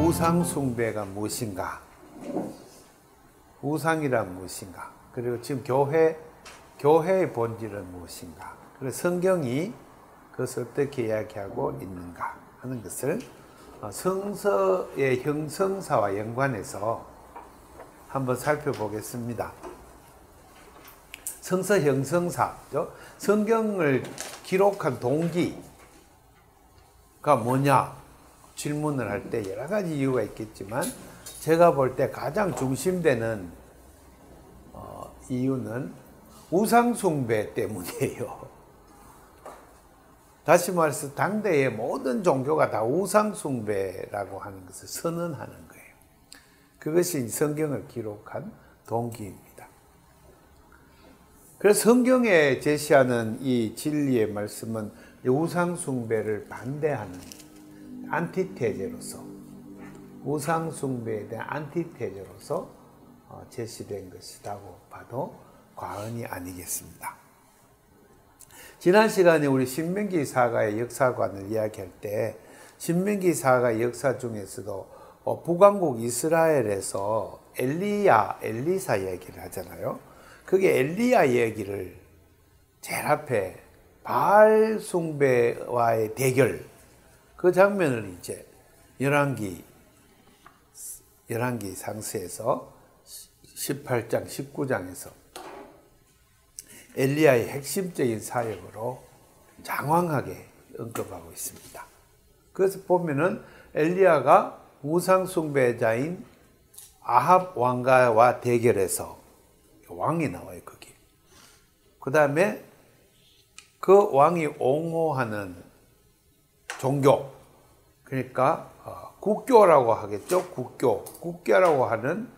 우상 숭배가 무엇인가? 우상이란 무엇인가? 그리고 지금 교회의 본질은 무엇인가? 그래서 성경이 그것을 어떻게 이야기하고 있는가 하는 것을 성서의 형성사와 연관해서 한번 살펴보겠습니다. 성서 형성사죠. 성경을 기록한 동기가 뭐냐? 질문을 할 때 여러 가지 이유가 있겠지만 제가 볼 때 가장 중심되는 이유는 우상숭배 때문이에요. 다시 말해서 당대의 모든 종교가 다 우상숭배라고 하는 것을 선언하는 거예요. 그것이 성경을 기록한 동기입니다. 그래서 성경에 제시하는 이 진리의 말씀은 우상숭배를 반대하는 안티테제로서, 우상숭배에 대한 안티테제로서 제시된 것이라고 봐도 과언이 아니겠습니다. 지난 시간에 우리 신명기 사가의 역사관을 이야기할 때 신명기 사가의 역사 중에서도 북왕국 이스라엘에서 엘리사 얘기를 하잖아요. 그게 엘리야 얘기를 제일 앞에 바알 숭배와의 대결, 그 장면을 이제 열왕기 상서에서 18장, 19장에서 엘리야의 핵심적인 사역으로 장황하게 언급하고 있습니다. 그래서 보면은 엘리야가 우상숭배자인 아합 왕가와 대결해서 왕이 나와요, 거기. 그 다음에 그 왕이 옹호하는 종교, 그러니까 국교라고 하겠죠. 국교라고 하는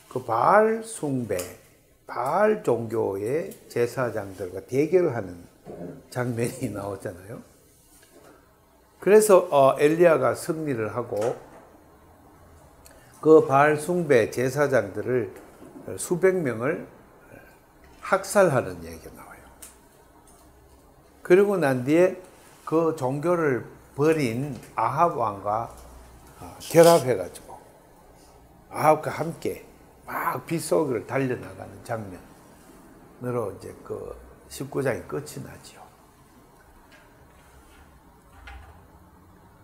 그 바알 숭배, 바알 종교의 제사장들과 대결하는 장면이 나오잖아요. 그래서 엘리야가 승리를 하고 그 바알 숭배 제사장들을 수백 명을 학살하는 얘기가 나와요. 그리고 난 뒤에 그 종교를 버린 아합 왕과 결합해가지고 아합과 함께 막 빗속을 달려나가는 장면으로 이제 그 19장이 끝이 나지요.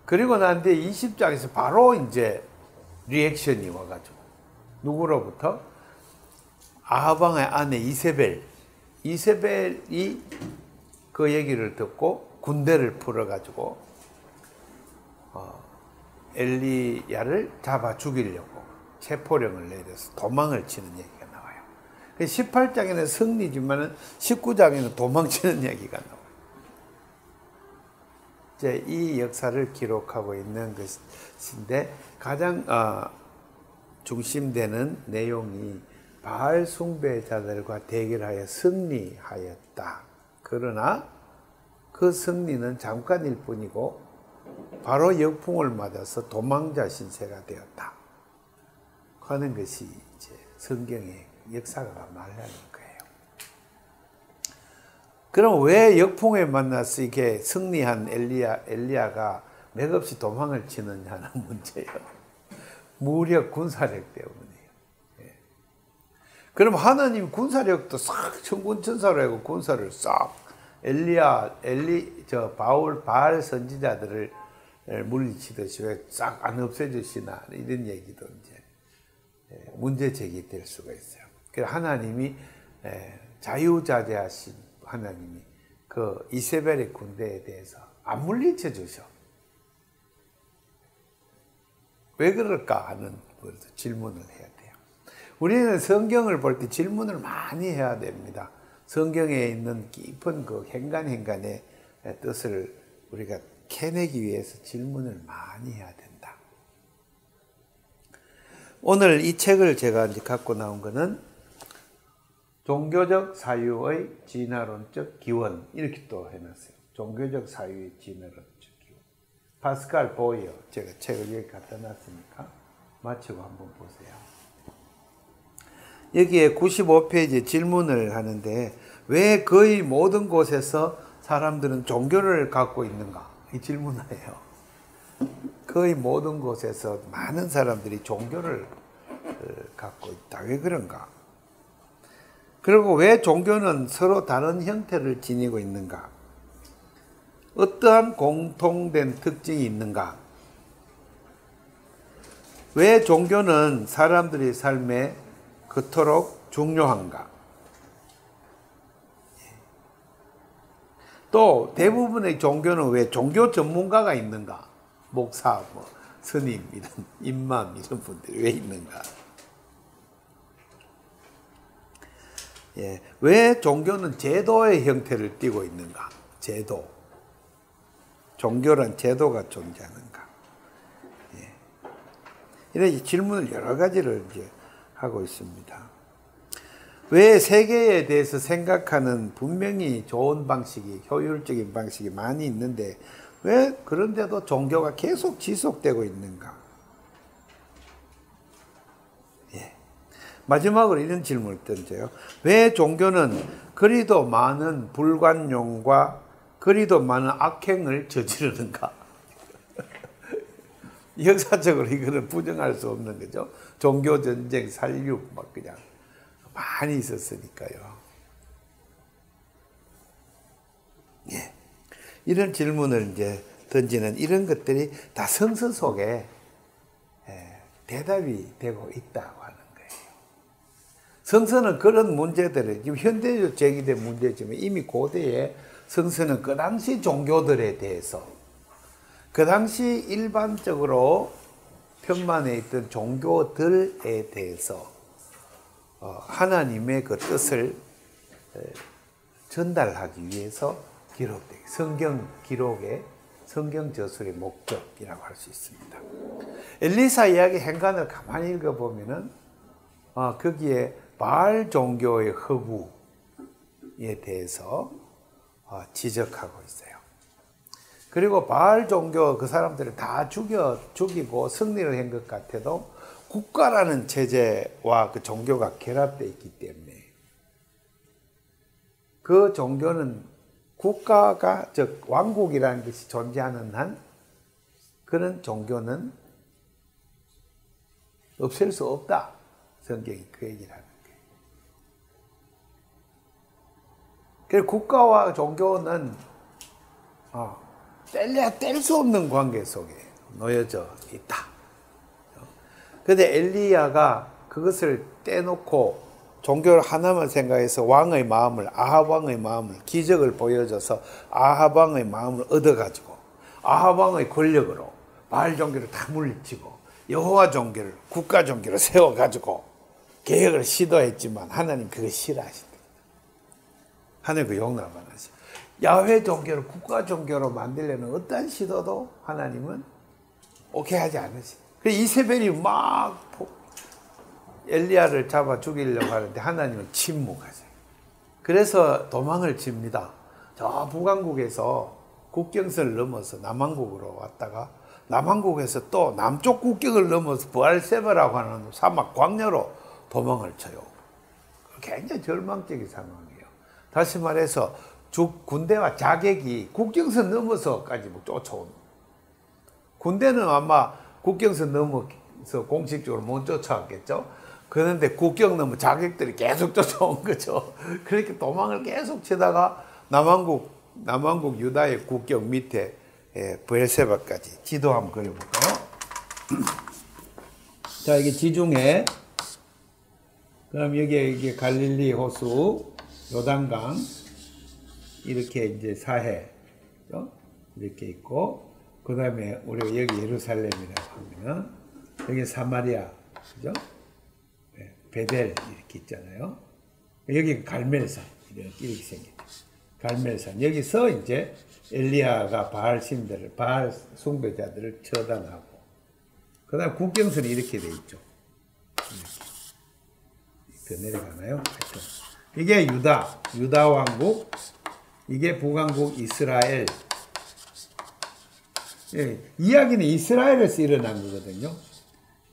그리고 난 뒤에 20장에서 바로 이제 리액션이 와가지고 누구로부터? 아합 왕의 아내 이세벨이 그 얘기를 듣고 군대를 풀어가지고 엘리야를 잡아 죽이려고 체포령을 내려서 도망을 치는 얘기가 나와요. 18장에는 승리지만 19장에는 도망치는 얘기가 나와요. 이제 이 역사를 기록하고 있는 것인데 가장 중심되는 내용이 바알 숭배자들과 대결하여 승리하였다. 그러나 그 승리는 잠깐일 뿐이고 바로 역풍을 맞아서 도망자 신세가 되었다 하는 것이 이제 성경의 역사가 말하는 거예요. 그럼 왜 역풍에 만나서 이렇게 승리한 엘리야가 맥없이 도망을 치느냐는 문제예요. 무력 군사력 때문이에요. 예. 그럼 하나님 군사력도 싹 천군천사로 하고 군사를 싹 바알 선지자들을 물리치듯이 왜 싹 안 없애주시나 이런 얘기도 이제 문제 제기될 수가 있어요. 그래서 하나님이 자유자재하신 하나님이 그 이세벨의 군대에 대해서 안 물리쳐 주셔. 왜 그럴까 하는 질문을 해야 돼요. 우리는 성경을 볼 때 질문을 많이 해야 됩니다. 성경에 있는 깊은 그 행간의 뜻을 우리가 캐내기 위해서 질문을 많이 해야 된다. 오늘 이 책을 제가 이제 갖고 나온 거는 종교적 사유의 진화론적 기원, 이렇게 또 해놨어요. 종교적 사유의 진화론적 기원. 파스칼 보이어, 제가 책을 여기 갖다 놨으니까 마치고 한번 보세요. 여기에 95페이지에 질문을 하는데 왜 거의 모든 곳에서 사람들은 종교를 갖고 있는가? 이 질문을 해요. 거의 모든 곳에서 많은 사람들이 종교를 갖고 있다. 왜 그런가? 그리고 왜 종교는 서로 다른 형태를 지니고 있는가? 어떠한 공통된 특징이 있는가? 왜 종교는 사람들의 삶에 그토록 중요한가? 또 대부분의 종교는 왜 종교 전문가가 있는가? 목사, 스님, 임맘 이런 분들이 왜 있는가? 예, 왜 종교는 제도의 형태를 띠고 있는가? 제도. 종교란 제도가 존재하는가? 예. 이런 질문을 여러 가지를 이제 하고 있습니다. 왜 세계에 대해서 생각하는 분명히 좋은 방식이, 효율적인 방식이 많이 있는데 왜 그런데도 종교가 계속 지속되고 있는가? 예. 마지막으로 이런 질문을 던져요. 왜 종교는 그리도 많은 불관용과 그리도 많은 악행을 저지르는가? 역사적으로 이거는 부정할 수 없는 거죠. 종교 전쟁, 살육 막 그냥 많이 있었으니까요. 예. 이런 질문을 이제 던지는 이런 것들이 다 성서 속에 대답이 되고 있다고 하는 거예요. 성서는 그런 문제들을 지금 현대적 제기된 문제지만 이미 고대에 성서는 그 당시 종교들에 대해서 그 당시 일반적으로 편만에 있던 종교들에 대해서 하나님의 그 뜻을 전달하기 위해서 기록된 성경 기록의 성경 저술의 목적이라고 할 수 있습니다. 엘리사 이야기 행간을 가만히 읽어보면은 거기에 바알 종교의 허구에 대해서 지적하고 있어요. 그리고 바알 종교 그 사람들을 다 죽이고 승리를 한 것 같아도 국가라는 체제와 그 종교가 결합되어 있기 때문에 그 종교는 국가가 즉 왕국이라는 것이 존재하는 한 그런 종교는 없앨 수 없다. 성경이 그 얘기를 하는 거예요. 그래서 국가와 종교는 뗄 수 없는 관계 속에 놓여져 있다. 그런데 엘리야가 그것을 떼놓고 종교를 하나만 생각해서 왕의 마음을, 아합 왕의 마음을, 기적을 보여줘서 아합 왕의 마음을 얻어가지고 아합 왕의 권력으로 바알 종교를 다 물리치고 여호와 종교를 국가 종교로 세워가지고 개혁을 시도했지만 하나님 그거 싫어하신다. 하나님 그 용납 안 하시고 야훼 종교를 국가 종교로 만들려는 어떠한 시도도 하나님은 오케이 하지 않으신다. 그래서 이세벨이 막 엘리야를 잡아 죽이려고 하는데 하나님은 침묵하세요. 그래서 도망을 칩니다. 저 북왕국에서 국경선을 넘어서 남왕국으로 왔다가 남왕국에서 또 남쪽 국경을 넘어서 브알세바라고 하는 사막 광야로 도망을 쳐요. 굉장히 절망적인 상황이에요. 다시 말해서 군대와 자객이 국경선 넘어서까지 쫓아오는. 군대는 아마 국경선 넘어서 공식적으로 못 쫓아왔겠죠. 그런데 국경 넘어 자객들이 계속 쫓아온 거죠. 그렇게 도망을 계속 치다가 남왕국 유다의 국경 밑에 브엘세바까지 지도 한번 그려볼까요? 자, 이게 지중해. 그럼 여기에 갈릴리 호수, 요단강, 이렇게 이제 사해, 이렇게 있고, 그 다음에 우리가 여기 예루살렘이라고 하면, 여기 사마리아, 그죠? 베델 이렇게 있잖아요. 여기 갈멜산 이렇게 생겼죠. 갈멜산 여기서 이제 엘리야가 바알 신들을 바알 숭배자들을 처단하고 그다음 국경선이 이렇게 돼 있죠. 이렇게 내려가나요? 하여튼 이게 유다 왕국, 이게 북왕국 이스라엘. 예, 이야기는 이스라엘에서 일어난 거거든요.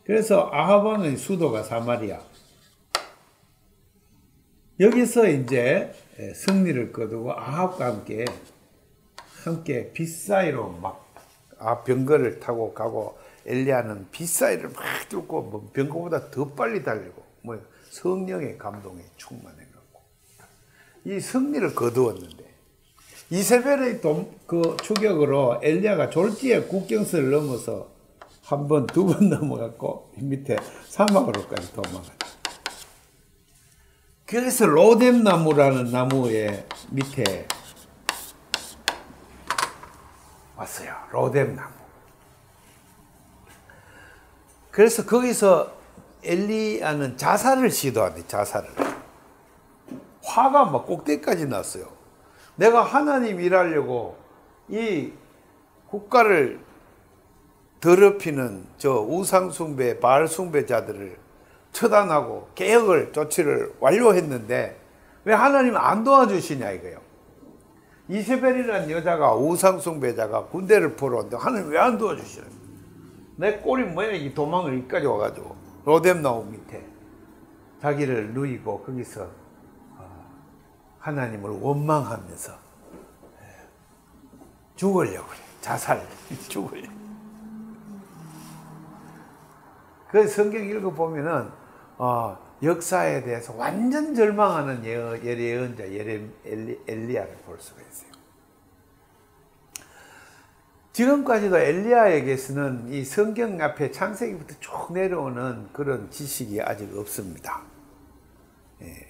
그래서 아합 왕의 수도가 사마리아. 여기서 이제 승리를 거두고 아합과 함께 빛 사이로 막 병거를 타고 가고 엘리야는 빗사이를 막 뚫고 뭐 병거보다 더 빨리 달리고 뭐 성령의 감동에 충만해갖고 이 승리를 거두었는데 이세벨의 그 추격으로 엘리야가 졸지에 국경선을 넘어서 한 번, 두 번 넘어갔고 밑에 사막으로까지 도망갔다. 그래서 로뎀 나무라는 나무의 밑에 왔어요. 로뎀 나무. 그래서 거기서 엘리야는 자살을 시도하네. 자살을. 화가 막 꼭대기까지 났어요. 내가 하나님 일하려고 이 국가를 더럽히는 저 우상숭배, 바알숭배자들을 처단하고 개혁을, 조치를 완료했는데 왜 하나님은 안 도와주시냐 이거예요. 이세벨이라는 여자가 우상숭배자가 군대를 보러 왔는데 하나님 왜 안 도와주시냐. 내 꼴이 뭐야 이 도망을 여기까지 와가지고 로뎀나무 밑에 자기를 누이고 거기서 하나님을 원망하면서 죽으려고 그래. 자살 죽으려고. 그 성경 읽어보면은 역사에 대해서 완전 절망하는 예언자 엘리야를 볼 수가 있어요. 지금까지도 엘리야에게서는 이 성경 앞에 창세기부터 쭉 내려오는 그런 지식이 아직 없습니다.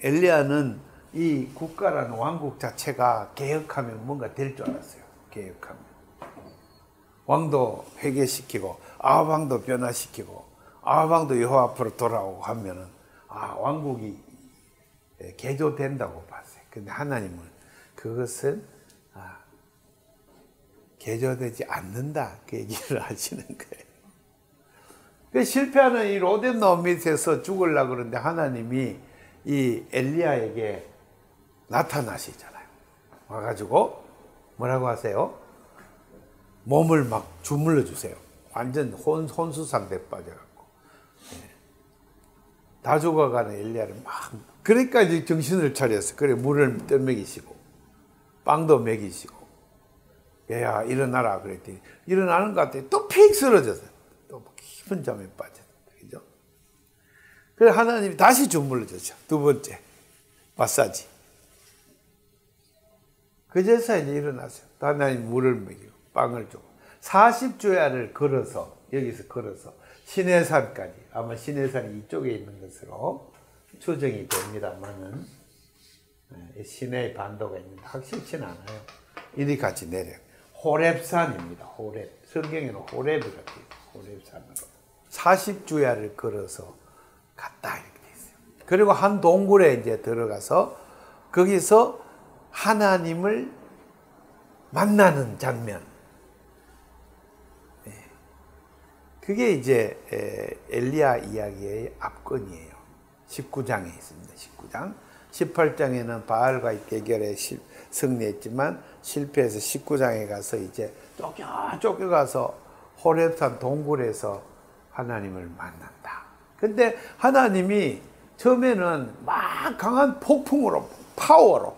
엘리야는 이 국가라는 왕국 자체가 개혁하면 뭔가 될 줄 알았어요. 개혁하면 왕도 회개시키고 아합 왕도 변화시키고 아합 왕도 여호와 앞으로 돌아오고 하면은 왕국이 개조된다고 봤어요. 근데 하나님은 그것은 개조되지 않는다 그 얘기를 하시는 거예요. 그 실패하는 이 로뎀 나무 밑에서 죽으려고 그러는데 하나님이 이 엘리야에게 나타나시잖아요. 와가지고 뭐라고 하세요? 몸을 막 주물러 주세요. 완전 혼수상태 빠져갖고 다 죽어가는 엘리야를 막 그러니까 이제 정신을 차렸어. 그래 물을 떠먹이시고 빵도 먹이시고 얘야 일어나라 그랬더니 일어나는 것 같아. 또 픽 쓰러졌어요. 또 깊은 잠에 빠졌어요. 그죠? 그래 하나님이 다시 주물러 줬죠. 두 번째 마사지. 그제서 이제 일어났어요. 하나님 물을 먹이고 빵을 주고 40주야를 걸어서 여기서 걸어서 시내산까지 아마 시내산이 이쪽에 있는 것으로 추정이 됩니다만은 시내 반도가 있는데 확실치는 않아요. 이리 같이 내려요. 호렙산입니다. 호렙. 성경에는 호렙이라고 해요. 호렙산으로 40주야를 걸어서 갔다 이렇게 돼 있어요. 그리고 한 동굴에 이제 들어가서 거기서 하나님을 만나는 장면. 그게 이제 엘리야 이야기의 앞건이에요. 19장에 있습니다. 19장. 18장에는 바알과의 대결에 승리했지만 실패해서 19장에 가서 이제 쫓겨가서 호렙산 동굴에서 하나님을 만난다. 근데 하나님이 처음에는 막 강한 폭풍으로, 파워로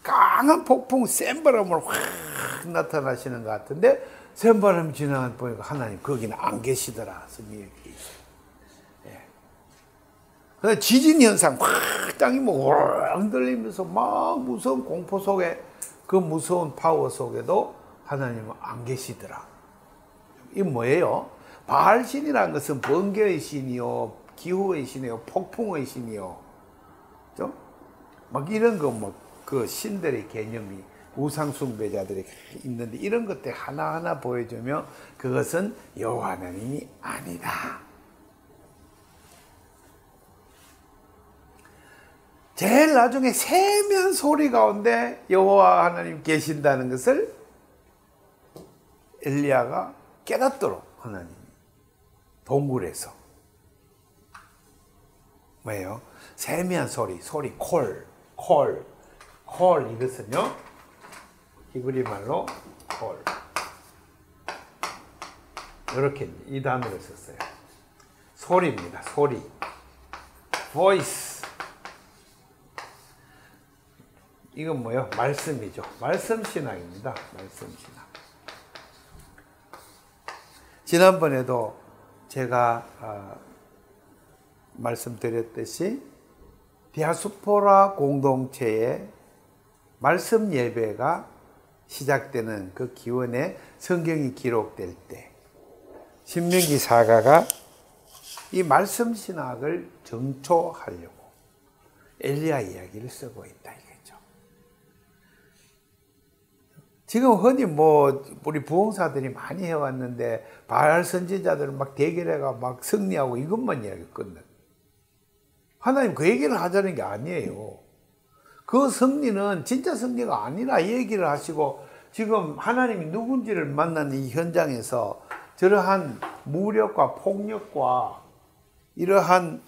강한 폭풍, 센 바람으로 확 나타나시는 것 같은데 센 바람이 지나가 보니까 하나님 거기는 안 계시더라. 성경에 있어요. 예. 지진 현상, 확 땅이 뭐 흔들리면서 막 무서운 공포 속에 그 무서운 파워 속에도 하나님은 안 계시더라. 이게 뭐예요? 바알신이라는 것은 번개의 신이요, 기후의 신이요, 폭풍의 신이요, 좀 막 이런 거 뭐 그 신들의 개념이 우상숭배자들이 있는데 이런 것들 하나하나 보여주며 그것은 여호와 하나님이 아니다. 제일 나중에 세미한 소리 가운데 여호와 하나님 계신다는 것을 엘리야가 깨닫도록 하나님이 동굴에서 뭐예요? 세미한 소리 콜 이것은요 히브리 말로 콜 이렇게 이 단어를 썼어요. 소리입니다. 소리 voice. 이건 뭐예요? 말씀이죠. 말씀 신학입니다. 말씀 신학. 지난번에도 제가 말씀드렸듯이 디아스포라 공동체의 말씀 예배가 시작되는 그 기원에 성경이 기록될 때 신명기 사가가 이 말씀 신학을 정초하려고 엘리야 이야기를 쓰고 있다 이거죠. 지금 흔히 우리 부흥사들이 많이 해왔는데 바알 선지자들은 막 대결해가 막 승리하고 이것만 이야기 끝내. 하나님 그 얘기를 하자는 게 아니에요. 그 승리는 진짜 승리가 아니라 이 얘기를 하시고 지금 하나님이 누군지를 만나는 이 현장에서 저러한 무력과 폭력과 이러한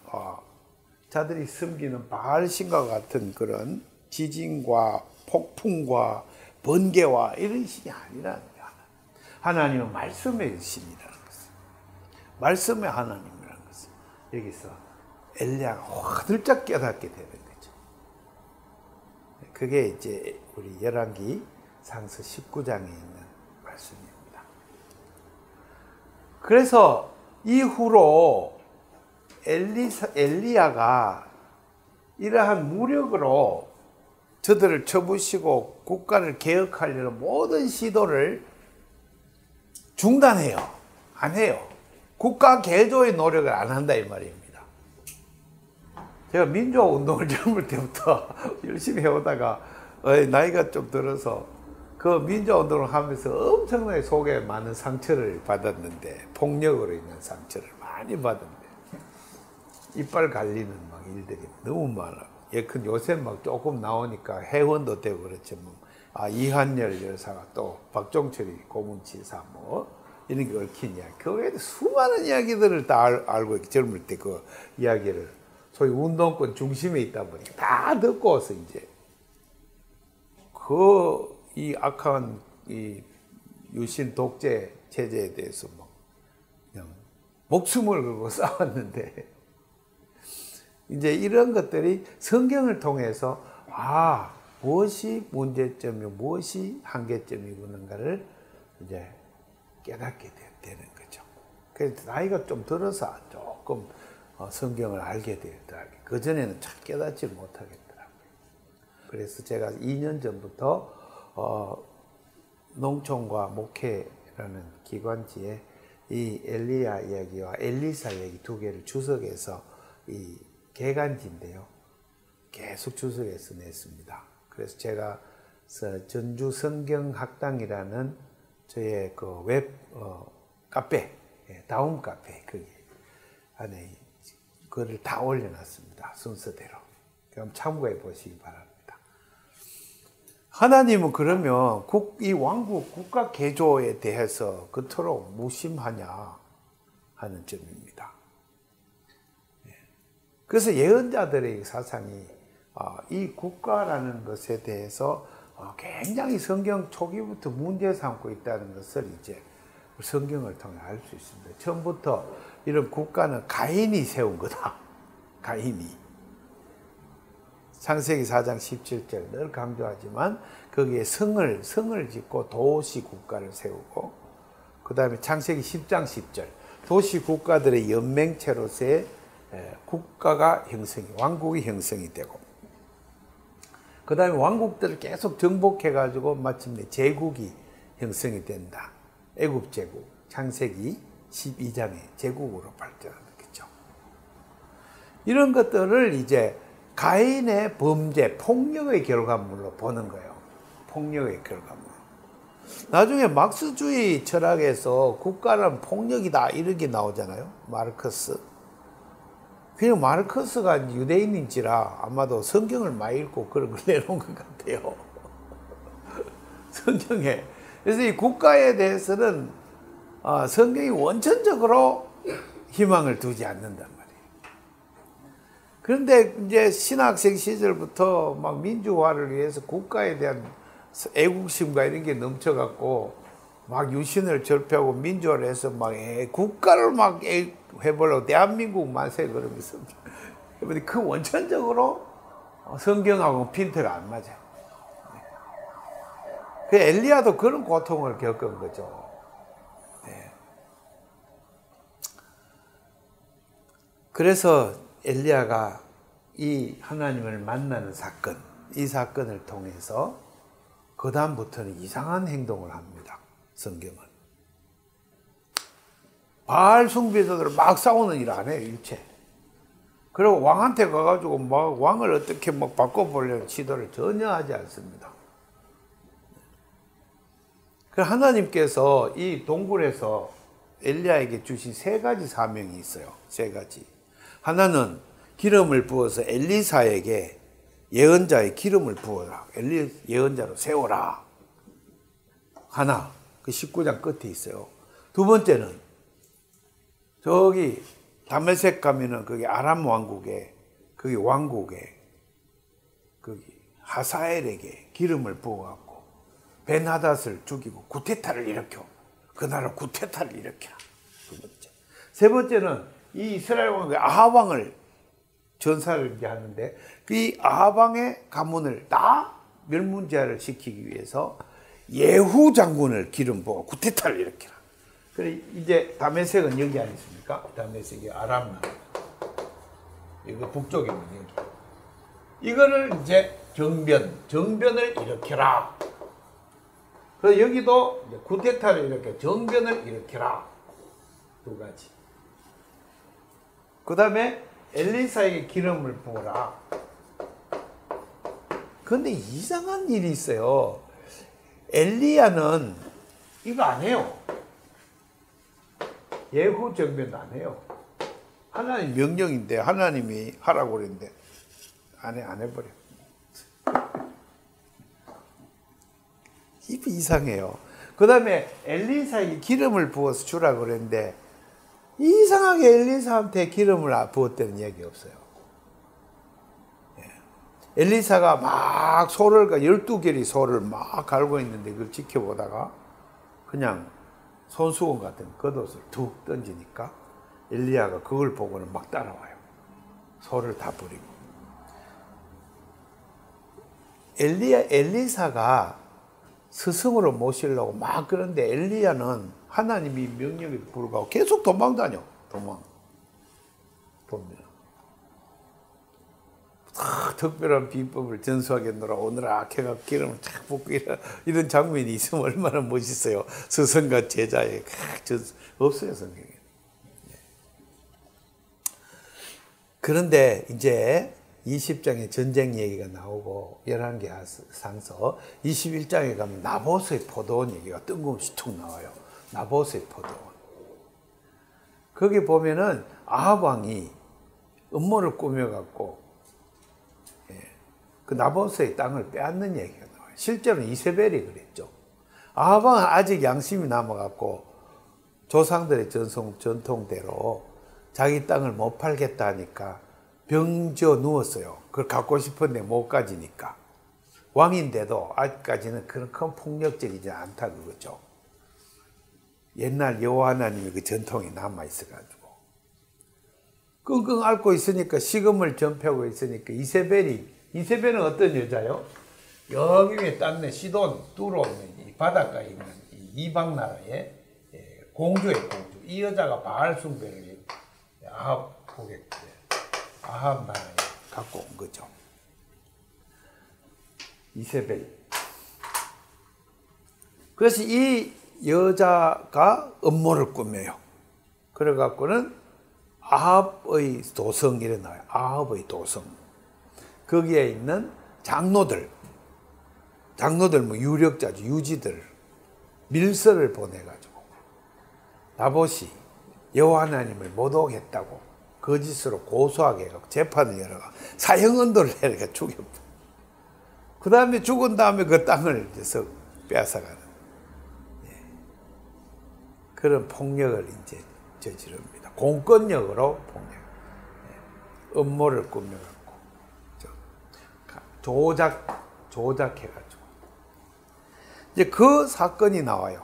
자들이 섬기는 바알신과 같은 그런 지진과 폭풍과 번개와 이런 신이 아니라는 거야. 하나님은 말씀의 신이라는 것을, 말씀의 하나님이라는 것을 여기서 엘리야가 화들짝 깨닫게 되는 거죠. 그게 이제 우리 열왕기 상서 19장에 있는 말씀입니다. 그래서 이후로 엘리야가 이러한 무력으로 저들을 쳐부시고 국가를 개혁하려는 모든 시도를 중단해요. 안 해요. 국가 개조의 노력을 안 한다 이 말입니다. 제가 민주화 운동을 젊을 때부터 열심히 해오다가 나이가 좀 들어서 그 민주화 운동을 하면서 엄청나게 속에 많은 상처를 받았는데, 폭력으로 인한 상처를 많이 받았는데 이빨 갈리는 막 일들이 너무 많아. 예컨 요새 막 조금 나오니까 회원도 되고 그렇지만 이한열 여사가 또 박종철이 고문치사 이런 게 얽힌 이야기. 그 외에도 수많은 이야기들을 다 알고 있고, 젊을 때 그 이야기를 소위 운동권 중심에 있다 보니까 다 듣고 와서 이제 이 악한 이 유신 독재 체제에 대해서 막 그냥 목숨을 걸고 싸웠는데, 이제 이런 것들이 성경을 통해서 무엇이 문제점이고 무엇이 한계점이구나를 이제 깨닫게 되는 거죠. 그래서 나이가 좀 들어서 조금 성경을 알게 되더라고요. 그전에는 잘 깨닫지 못하겠더라고요. 그래서 제가 2년 전부터 농촌과 목회라는 기관지에 이 엘리야 이야기와 엘리사 이야기 두 개를 주석해서 이 개간지인데요. 계속 주석해서 냈습니다. 그래서 제가 전주 성경학당이라는 저의 그 웹 카페, 다운 카페 거기 안에 그거를 다 올려놨습니다. 순서대로. 그럼 참고해 보시기 바랍니다. 하나님은 그러면 이 왕국 국가 개조에 대해서 그토록 무심하냐 하는 점입니다. 그래서 예언자들의 사상이 이 국가라는 것에 대해서 굉장히 성경 초기부터 문제 삼고 있다는 것을 이제 성경을 통해 알 수 있습니다. 처음부터 이런 국가는 가인이 세운 거다. 가인이. 창세기 4장 17절 늘 강조하지만 거기에 성을 짓고 도시 국가를 세우고, 그 다음에 창세기 10장 10절 도시 국가들의 연맹체로서의 국가가 왕국이 형성이 되고, 그 다음에 왕국들을 계속 정복해가지고 마침내 제국이 형성이 된다. 애굽 제국, 창세기 12장의 제국으로 발전하는 거죠. 이런 것들을 이제 가인의 범죄, 폭력의 결과물로 보는 거예요. 폭력의 결과물. 나중에 막스주의 철학에서 국가는 폭력이다 이렇게 나오잖아요. 마르크스. 그냥 마르크스가 유대인인지라 아마도 성경을 많이 읽고 그런 걸 내놓은 것 같아요. 성경에. 그래서 이 국가에 대해서는 성경이 원천적으로 희망을 두지 않는단 말이에요. 그런데 이제 신학생 시절부터 막 민주화를 위해서 국가에 대한 애국심과 이런 게 넘쳐갖고 막 유신을 절폐하고 민주화를 해서 막 국가를 막 해보려고 대한민국 만세 그러면서 그 원천적으로 성경하고 핀트가 안 맞아요. 그 엘리야도 그런 고통을 겪은 거죠. 네. 그래서 엘리야가 이 하나님을 만나는 사건, 이 사건을 통해서 그 다음부터는 이상한 행동을 합니다. 성경은. 바알 숭배자들 막 싸우는 일 안 해요, 일체. 그리고 왕한테 가가지고 막 왕을 어떻게 막 바꿔보려는 시도를 전혀 하지 않습니다. 그래서 하나님께서 이 동굴에서 엘리야에게 주신 세 가지 사명이 있어요. 세 가지. 하나는 기름을 부어서 엘리사에게 예언자의 기름을 부어라. 예언자로 세워라. 하나. 그 19장 끝에 있어요. 두 번째는 저기 다메섹 가면은 거기 아람 왕국에 거기 왕국에 거기 하사엘에게 기름을 부어갖고 벤하닷을 죽이고 구테타를 일으켜 그 나라 구테타를 일으켜라. 두 번째. 세 번째는 이 이스라엘 왕국의 아합 왕을 전사를 이제 하는데 이 아합 왕의 가문을 다 멸문제하를 시키기 위해서 예후 장군을 기름 부어 구테타를 일으켜라. 그래 이제 다메섹은 여기 아니십니까? 다메섹이 아람 나라. 이거 북쪽에 있는 여기. 이거를 이제 정변을 일으켜라. 그래서 여기도 이제 구테타를 일으켜 정변을 일으켜라. 두 가지. 그 다음에 엘리사에게 기름을 부어라. 그런데 이상한 일이 있어요. 엘리야는 이거 안 해요. 예후 정변도 안 해요. 하나님 명령인데 하나님이 하라고 그랬는데 안 해버려. 이상해요. 그 다음에 엘리사에게 기름을 부어서 주라고 그랬는데 이상하게 엘리사한테 기름을 부었다는 얘기 없어요. 엘리사가 막 소를 12개리 소를 막 갈고 있는데 그걸 지켜보다가 그냥 손수건 같은 겉옷을 툭 던지니까 엘리야가 그걸 보고는 막 따라와요. 소를 다 버리고. 엘리사가 스승으로 모시려고 막 그런데 엘리야는 하나님이 명령에 불구하고 계속 도망다녀. 보면. 특별한 비법을 전수하겠노라 오늘아 해가 기름을 탁 붓고 이런 장면이 있으면 얼마나 멋있어요. 스승과 제자의 없어요 성경에. 그런데 이제 20장에 전쟁 얘기가 나오고 11개 상서 21장에 가면 나봇의 포도원 얘기가 뜬금없이 툭 나와요. 나봇의 포도원. 거기 보면은 아합 왕이 음모를 꾸며갖고 그 나봇의 땅을 빼앗는 얘기가 나와요. 실제로는 이세벨이 그랬죠. 아합 왕은 아직 양심이 남아갖고 조상들의 전통대로 자기 땅을 못 팔겠다 하니까 병져 누웠어요. 그걸 갖고 싶은데 못 가지니까. 왕인데도 아직까지는 그런 큰 폭력적이지 않다 그거죠. 옛날 여호와 하나님의 그 전통이 남아있어가지고. 끙끙 앓고 있으니까 식음을 전폐하고 있으니까 이세벨은 어떤 여자요? 여기 위에 딴데 시돈, 뚜로 이 바닷가에 있는 이방 나라의 공주의 공주. 이 여자가 바알 숭배를 아합 나라에 갖고 온 거죠. 이세벨. 그래서 이 여자가 음모를 꾸며요. 그래갖고는 아합의 도성이 일어나요. 아합의 도성. 거기에 있는 장로들 뭐 유력자죠. 유지들 밀서를 보내가지고 나봇이 여호와 하나님을 모독했다고 거짓으로 고소하게 해서 재판을 열어가 사형언도를 해가 죽였고 그 다음에 죽은 다음에 그 땅을 이제 빼앗아가는 그런 폭력을 이제 저지릅니다. 공권력으로 폭력, 음모를 꾸며갖고 조작해가지고 이제 그 사건이 나와요.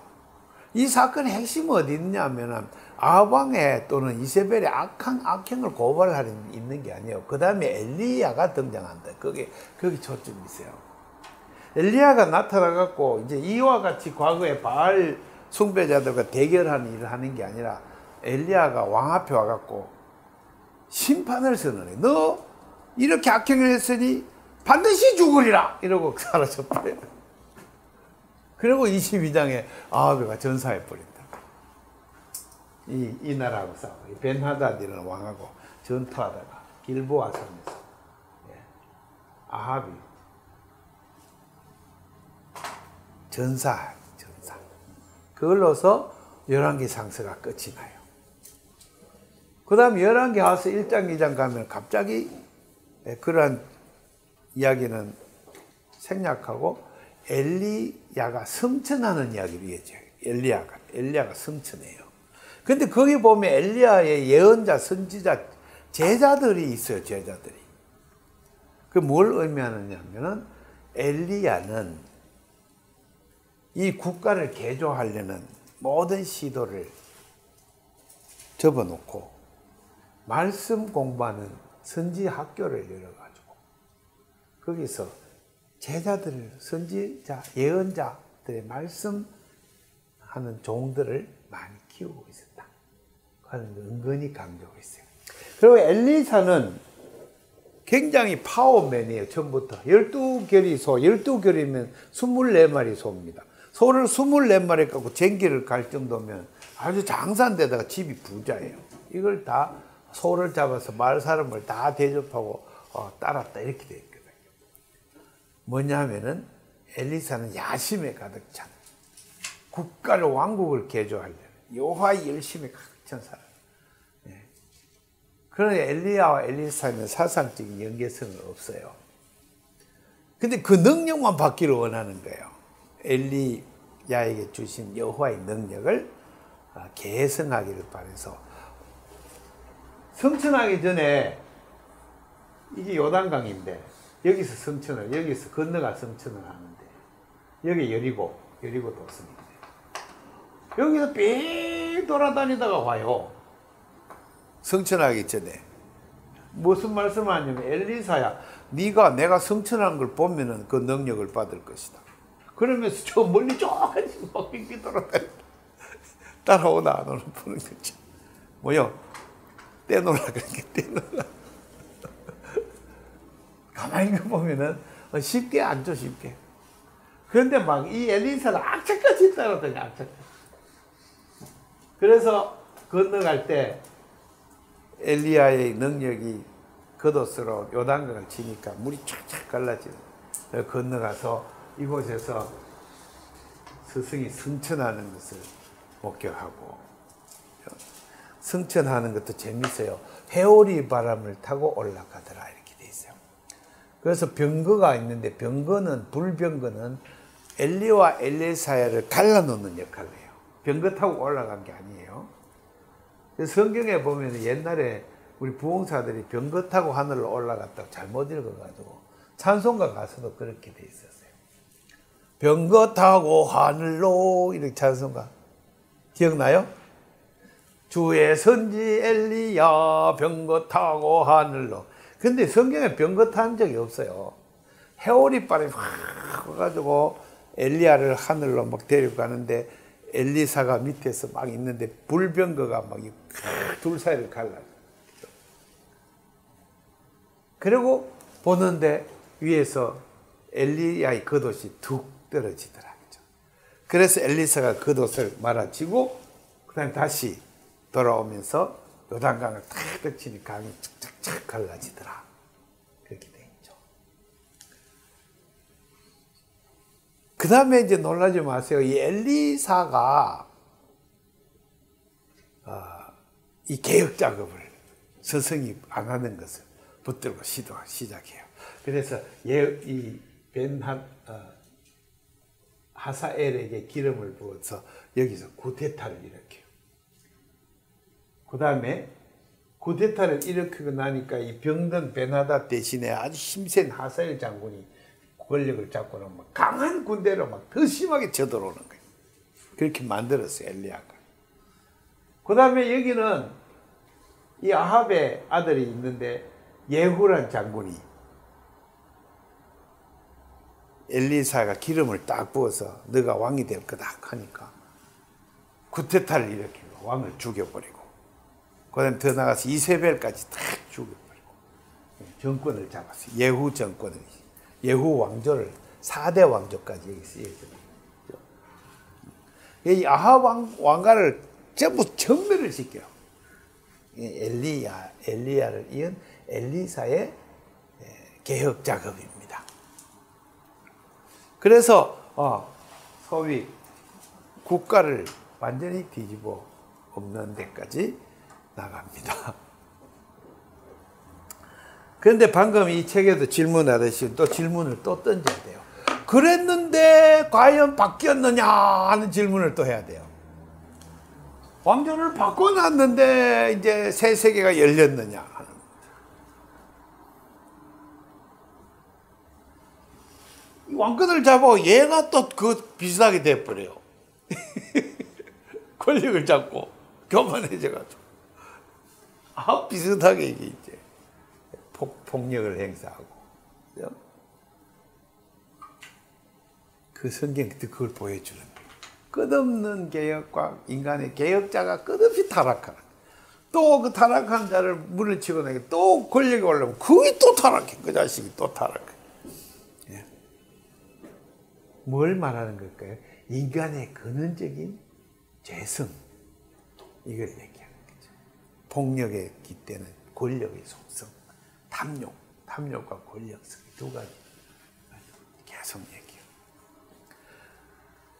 이 사건의 핵심은 어디 있냐면은 아합 왕의 또는 이세벨의 악행을 고발하는 있는 게 아니에요. 그 다음에 엘리야가 등장한다. 거기 초점이 있어요. 엘리야가 나타나갖고 이제 이와 같이 과거에 바알 숭배자들과 대결하는 일을 하는 게 아니라 엘리야가 왕 앞에 와갖고 심판을 선언해. 너 이렇게 악행을 했으니 반드시 죽으리라 이러고 사라져버려요. 그리고 22장에 아합이 전사해 버린다. 이 나라하고 싸워. 벤하닷이라는 왕하고 전투하다가 길보아 산에서 아합이 전사. 그걸로서 열왕기 상서가 끝이 나요. 그 다음에 열왕기 와서 1장, 2장 가면 갑자기 그러한 이야기는 생략하고 엘리야가 성천하는 이야기를 이어져요. 엘리야가 성천해요. 근데 거기 보면 엘리야의 예언자, 선지자, 제자들이 있어요. 제자들이. 그 뭘 의미하느냐면은 엘리야는 이 국가를 개조하려는 모든 시도를 접어놓고 말씀 공부하는 선지 학교를 열어가지고 거기서 제자들을 선지자, 예언자들의 말씀하는 종들을 많이 키우고 있었다. 그는 은근히 강조하고 있어요. 그리고 엘리사는 굉장히 파워맨이에요. 처음부터 12결이 소, 12결이면 24마리 소입니다. 소를 24마리 갖고 쟁기를 갈 정도면 아주 장사인데다가 집이 부자예요. 이걸 다 소를 잡아서 마을 사람을 다 대접하고 따랐다 이렇게 되어 있거든요. 뭐냐면은 엘리사는 야심에 가득 찬 국가를 왕국을 개조하려는 여호와의 열심에 가득 찬 사람. 그러나 엘리야와 엘리사는 사상적인 연계성은 없어요. 근데 그 능력만 받기를 원하는 거예요. 엘리야에게 주신 여호와의 능력을 계승하기를 바라서 성천하기 전에 이게 요단강인데 여기서 성천을 여기서 건너가 성천을 하는데 여기 여리고 도성인데 여기서 삥 돌아다니다가 와요. 성천하기 전에 무슨 말씀을 하냐면 엘리사야 네가 내가 성천한 걸 보면은 그 능력을 받을 것이다. 그러면서 저 멀리 저기서 막 빙빙 돌아다니 따라오나 안 오나 보는 거죠. 뭐요? 떼놓으라 그러니까 떼놓으라. 가만히 보면은 쉽게 앉죠 쉽게. 그런데 막 이 엘리사는 악착같이 따라다니 악착같이. 그래서 건너갈 때 엘리야의 능력이 겉옷으로 요단강을 치니까 물이 쫙쫙 갈라지는 건너가서 이곳에서 스승이 승천하는 것을 목격하고 승천하는 것도 재밌어요. 회오리 바람을 타고 올라가더라 이렇게 돼 있어요. 그래서 병거가 있는데 불병거는 엘리와 엘리사야를 갈라놓는 역할을 해요. 병거 타고 올라간 게 아니에요. 성경에 보면 옛날에 우리 부흥사들이 병거 타고 하늘로 올라갔다고 잘못 읽어가지고 찬송가 가서도 그렇게 돼 있었어요. 병거 타고 하늘로 이렇게 찬송가 기억나요? 주의 선지 엘리야 병거 타고 하늘로. 근데 성경에 병거 탄 적이 없어요. 회오리 바람이 확 와가지고 엘리야를 하늘로 막 데려가는데 엘리사가 밑에서 막 있는데 불병거가 막 둘 사이를 갈라. 그리고 보는데 위에서 엘리야의 겉옷이 툭 떨어지더라. 그래서 엘리사가 겉옷을 말아치고 그다음에 다시 돌아오면서 요단강을 탁 거치니 강이 착착착 갈라지더라. 그렇게 돼 있죠. 그 다음에 이제 놀라지 마세요. 이 엘리사가 이 개혁 작업을 스승이 안 하는 것을 붙들고 시작해요. 그래서 이 하사엘에게 기름을 부어서 여기서 구데타를 일으켜요. 그 다음에 구데타를 일으키고 나니까 이 병든 벤하닷 대신에 아주 힘센 하사엘 장군이 권력을 잡고 나면 강한 군대로 막 더 심하게 쳐들어오는 거예요. 그렇게 만들었어요, 엘리야가. 그 다음에 여기는 이 아합의 아들이 있는데 예후란 장군이 엘리사가 기름을 딱 부어서 너가 왕이 될 거다 하니까 구테타를 일으키고 왕을 죽여버리고 그 다음에 더 나가서 이세벨까지 딱 죽여버리고 정권을 잡았어요. 예후 정권을, 예후 왕조를 4대 왕조까지 여기 쓰여져요. 이 아합 왕가를 전부 전멸을 시켜요. 엘리야를 이은 엘리사의 개혁 작업입니다. 그래서 소위 국가를 완전히 뒤집어 엎는 데까지 나갑니다. 그런데 방금 이 책에도 질문하듯이 또 질문을 또 던져야 돼요. 그랬는데 과연 바뀌었느냐 하는 질문을 또 해야 돼요. 왕조를 바꿔놨는데 이제 새 세계가 열렸느냐 하는. 왕권을 잡아 얘가 또 그 비슷하게 돼버려요. 권력을 잡고 교만해져가지고 비슷하게 이제 폭력을 행사하고. 그죠? 그 성경이 그걸 보여주는 거예요. 끝없는 개혁과 인간의 개혁자가 끝없이 타락하는. 또 그 타락한 자를 문을 치고 나게 또 권력이 올라오면 그게 또 타락해. 그 자식이 또 타락해. 예. 뭘 말하는 걸까요? 인간의 근원적인 죄성. 이걸 얘기하는 거죠. 폭력에 깃대는 권력의 속성. 탐욕과 권력성. 두 가지. 계속 얘기해요.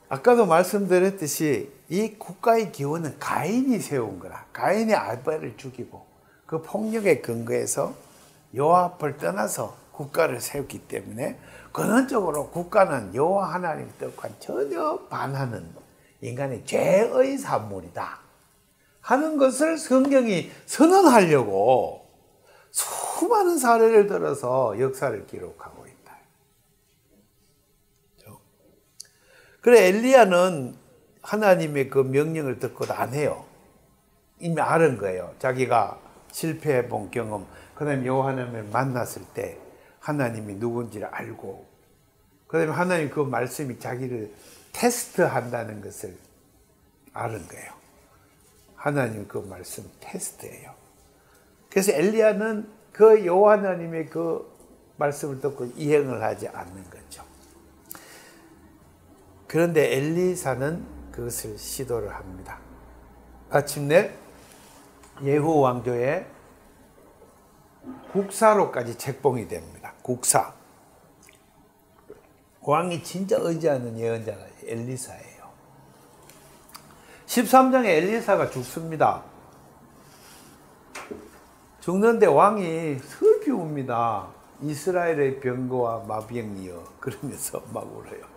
아까도 말씀드렸듯이 이 국가의 기원은 가인이 세운 거라. 가인이 아벨을 죽이고 그 폭력의 근거에서 여호와 앞을 떠나서 국가를 세웠기 때문에 근원적으로 국가는 여호와 하나님의 뜻과 전혀 반하는 인간의 죄의 산물이다 하는 것을 성경이 선언하려고 수많은 사례를 들어서 역사를 기록하고 있다. 그래 엘리야는 하나님의 그 명령을 듣고도 안 해요. 이미 아는 거예요. 자기가 실패해 본 경험, 그 다음에 여호와 하나님을 만났을 때 하나님이 누군지를 알고, 그 다음에 하나님 그 말씀이 자기를 테스트한다는 것을 아는 거예요. 하나님 그 말씀 테스트예요. 그래서 엘리야는 그 여호와 하나님의 그 말씀을 듣고 이행을 하지 않는 거죠. 그런데 엘리사는 그것을 시도를 합니다. 마침내 예후 왕조의 국사로까지 책봉이 됩니다. 국사. 왕이 진짜 의지하는 예언자가 엘리사예요. 13장에 엘리사가 죽습니다. 죽는데 왕이 슬피 웁니다. 이스라엘의 병거와 마병이여 그러면서 막 울어요.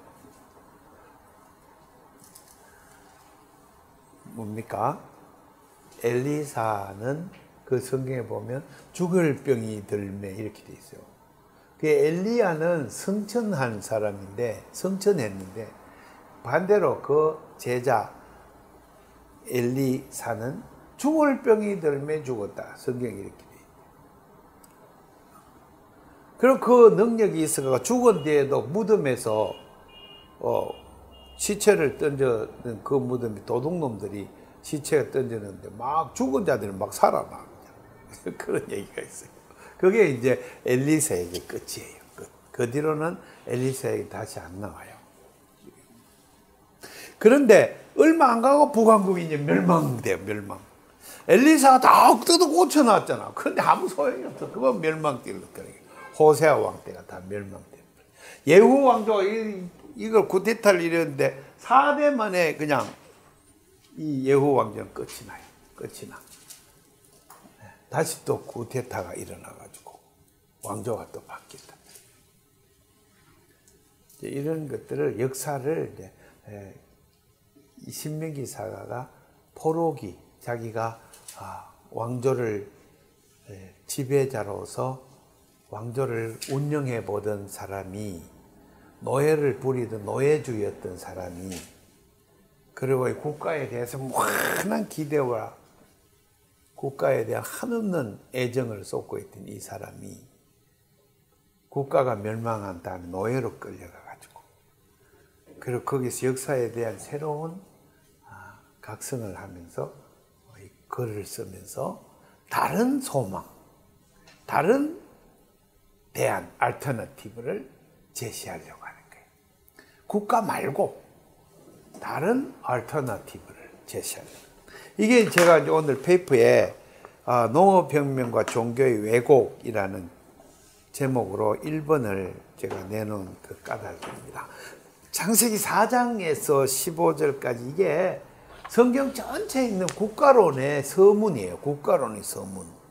뭡니까? 엘리사는 그 성경에 보면 죽을 병이 들매 이렇게 돼 있어요. 그 엘리야는 성천한 사람인데 성천했는데 반대로 그 제자 엘리사는 죽을 병이 들매 죽었다. 성경이 이렇게 돼 있어요. 그리고 그 능력이 있어가 죽은 뒤에도 무덤에서 시체를 던져는 그 무덤에 도둑놈들이 시체가 던졌는데 막 죽은 자들은 막 살아나. 그런 얘기가 있어요. 그게 이제 엘리사에게 끝이에요. 그 뒤로는 엘리사에게 다시 안 나와요. 그런데 얼마 안 가고 북왕국이 이제 멸망돼요. 멸망. 엘리사가 다 뜯어 고쳐놨잖아. 그런데 아무 소용이 없어. 그건 멸망될 거예요. 호세아 왕 때가 다 멸망돼요. 예후 왕조 이걸 구테타를 이뤘는데 4대 만에 그냥 이 예후 왕조는 끝이 나요. 끝이 나. 다시 또 구테타가 일어나가지고 왕조가 또 바뀌었다. 이런 것들을 역사를 이제 신명기 사가가 포로기 자기가 왕조를 지배자로서 왕조를 운영해 보던 사람이 노예를 부리던 노예주의였던 사람이 그리고 국가에 대해서 무한한 기대와 국가에 대한 한없는 애정을 쏟고 있던 이 사람이 국가가 멸망한 다음에 노예로 끌려가가지고 그리고 거기서 역사에 대한 새로운 각성을 하면서 글을 쓰면서 다른 소망, 다른 대안, 알터너티브를 제시하려고 하는 거예요. 국가 말고 다른 알터너티브를 제시하려고. 이게 제가 오늘 페이퍼에 농업혁명과 종교의 왜곡이라는 제목으로 1번을 제가 내놓은 그 까닭입니다. 창세기 4장에서 15절까지 이게 성경 전체에 있는 국가론의 서문이에요. 국가론의 서문.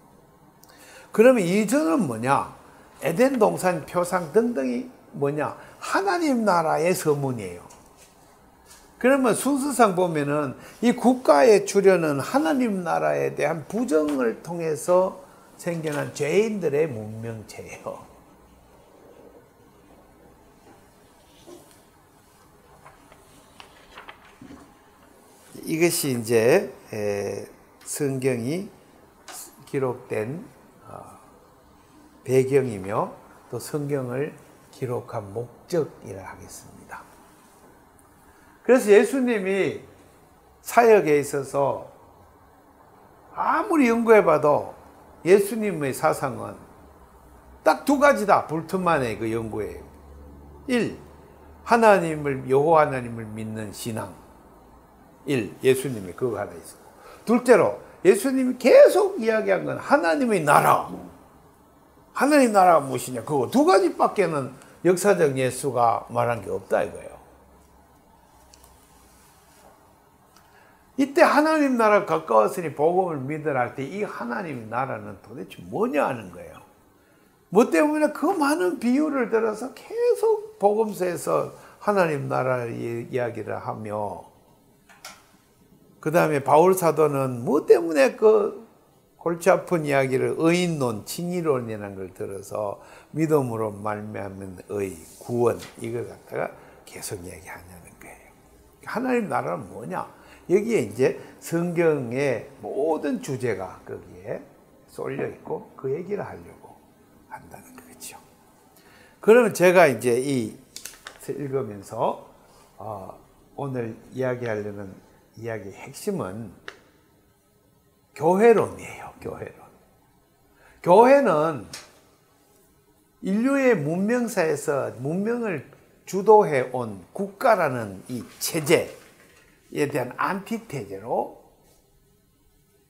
그러면 이전은 뭐냐? 에덴 동산 표상 등등이 뭐냐? 하나님 나라의 서문이에요. 그러면 순서상 보면은 이 국가의 출현은 하나님 나라에 대한 부정을 통해서 생겨난 죄인들의 문명체예요. 이것이 이제 성경이 기록된 배경이며 또 성경을 기록한 목적이라 하겠습니다. 그래서 예수님이 사역에 있어서 아무리 연구해봐도 예수님의 사상은 딱 두 가지다. 불투만의 그 연구에 1. 하나님을 여호와 하나님을 믿는 신앙. 1. 예수님이 그거 하나 있었고, 둘째로 예수님이 계속 이야기한 건 하나님의 나라. 하나님 나라가 무엇이냐? 그거 두 가지밖에는 역사적 예수가 말한 게 없다 이거예요. 이때 하나님 나라 가까웠으니 복음을 믿으라 할 때 이 하나님 나라는 도대체 뭐냐 하는 거예요. 뭐 때문에 그 많은 비유를 들어서 계속 복음서에서 하나님 나라의 이야기를 하며, 그 다음에 바울 사도는 뭐 때문에 그 골치 아픈 이야기를 의인론, 칭의론이라는 걸 들어서 믿음으로 말미암은 의, 구원, 이걸 갖다가 계속 얘기하냐는 거예요. 하나님 나라는 뭐냐? 여기에 이제 성경의 모든 주제가 거기에 쏠려 있고 그 얘기를 하려고 한다는 거죠. 그러면 제가 이제 이 읽으면서 오늘 이야기하려는 이야기의 핵심은 교회론이에요. 교회론. 교회는 인류의 문명사에서 문명을 주도해 온 국가라는 이 체제에 대한 안티테제로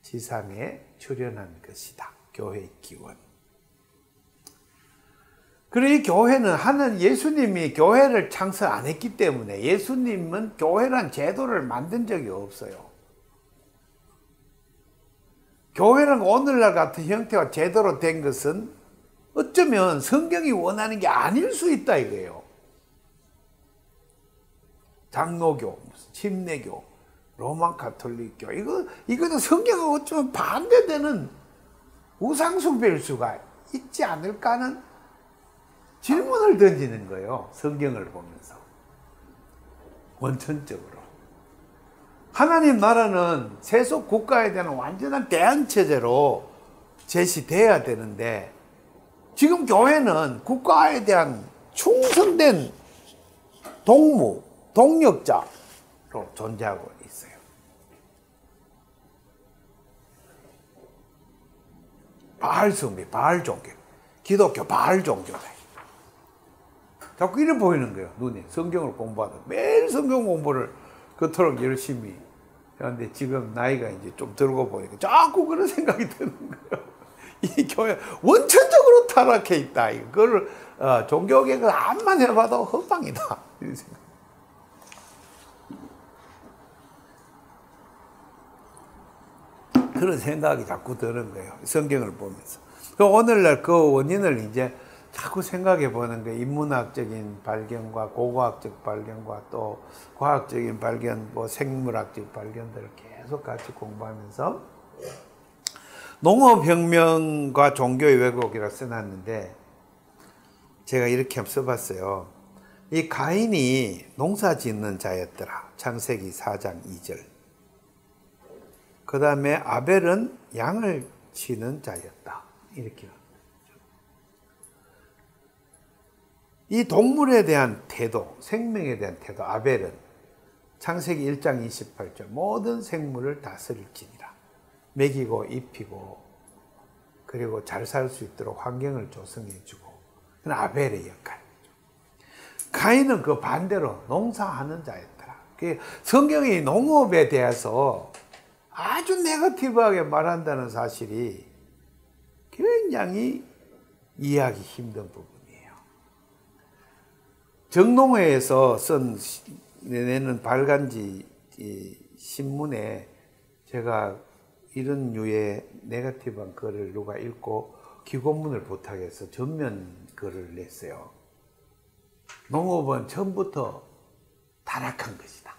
지상에 출현한 것이다. 교회의 기원. 그리고 이 교회는 예수님이 교회를 창설 안 했기 때문에 예수님은 교회란 제도를 만든 적이 없어요. 교회는 오늘날 같은 형태와 제도로 된 것은 어쩌면 성경이 원하는 게 아닐 수 있다 이거예요. 장로교, 침례교, 로마 가톨릭교, 이거는 성경하고 어쩌면 반대되는 우상숭배일 수가 있지 않을까 하는 질문을 던지는 거예요. 성경을 보면서. 원천적으로. 하나님 나라는 세속 국가에 대한 완전한 대안체제로 제시돼야 되는데, 지금 교회는 국가에 대한 충성된 동무, 동력자로 존재하고 있어요. 바알 숭배, 바알 종교, 기독교 바알 종교다. 자꾸 이래 보이는 거예요. 눈에. 성경을 공부하다. 매일 성경 공부를 그토록 열심히 하는데 지금 나이가 이제 좀 들고 보니까 자꾸 그런 생각이 드는 거예요. 이 교회 원천적으로 타락해 있다. 이걸 종교개혁을 암만 해봐도 헛방이다. 이런 생각. 그런 생각이 자꾸 드는 거예요. 성경을 보면서. 오늘날 그 원인을 이제 자꾸 생각해 보는 거예요. 인문학적인 발견과 고고학적 발견과 또 과학적인 발견, 뭐 생물학적 발견들을 계속 같이 공부하면서 농업혁명과 종교의 왜곡이라 써놨는데, 제가 이렇게 한번 써봤어요. 이 가인이 농사 짓는 자였더라. 창세기 4장 2절. 그 다음에 아벨은 양을 치는 자였다. 이렇게. 이 동물에 대한 태도, 생명에 대한 태도, 아벨은 창세기 1장 28절 모든 생물을 다스릴지니라. 먹이고 입히고 그리고 잘 살 수 있도록 환경을 조성해주고, 그건 아벨의 역할이죠. 가인은 그 반대로 농사하는 자였더라. 성경이 농업에 대해서 아주 네거티브하게 말한다는 사실이 굉장히 이해하기 힘든 부분이에요. 정농회에서 내는 발간지 신문에 제가 이런 류의 네거티브한 글을 누가 읽고 기고문을 부탁해서 전면 글을 냈어요. 농업은 처음부터 타락한 것이다.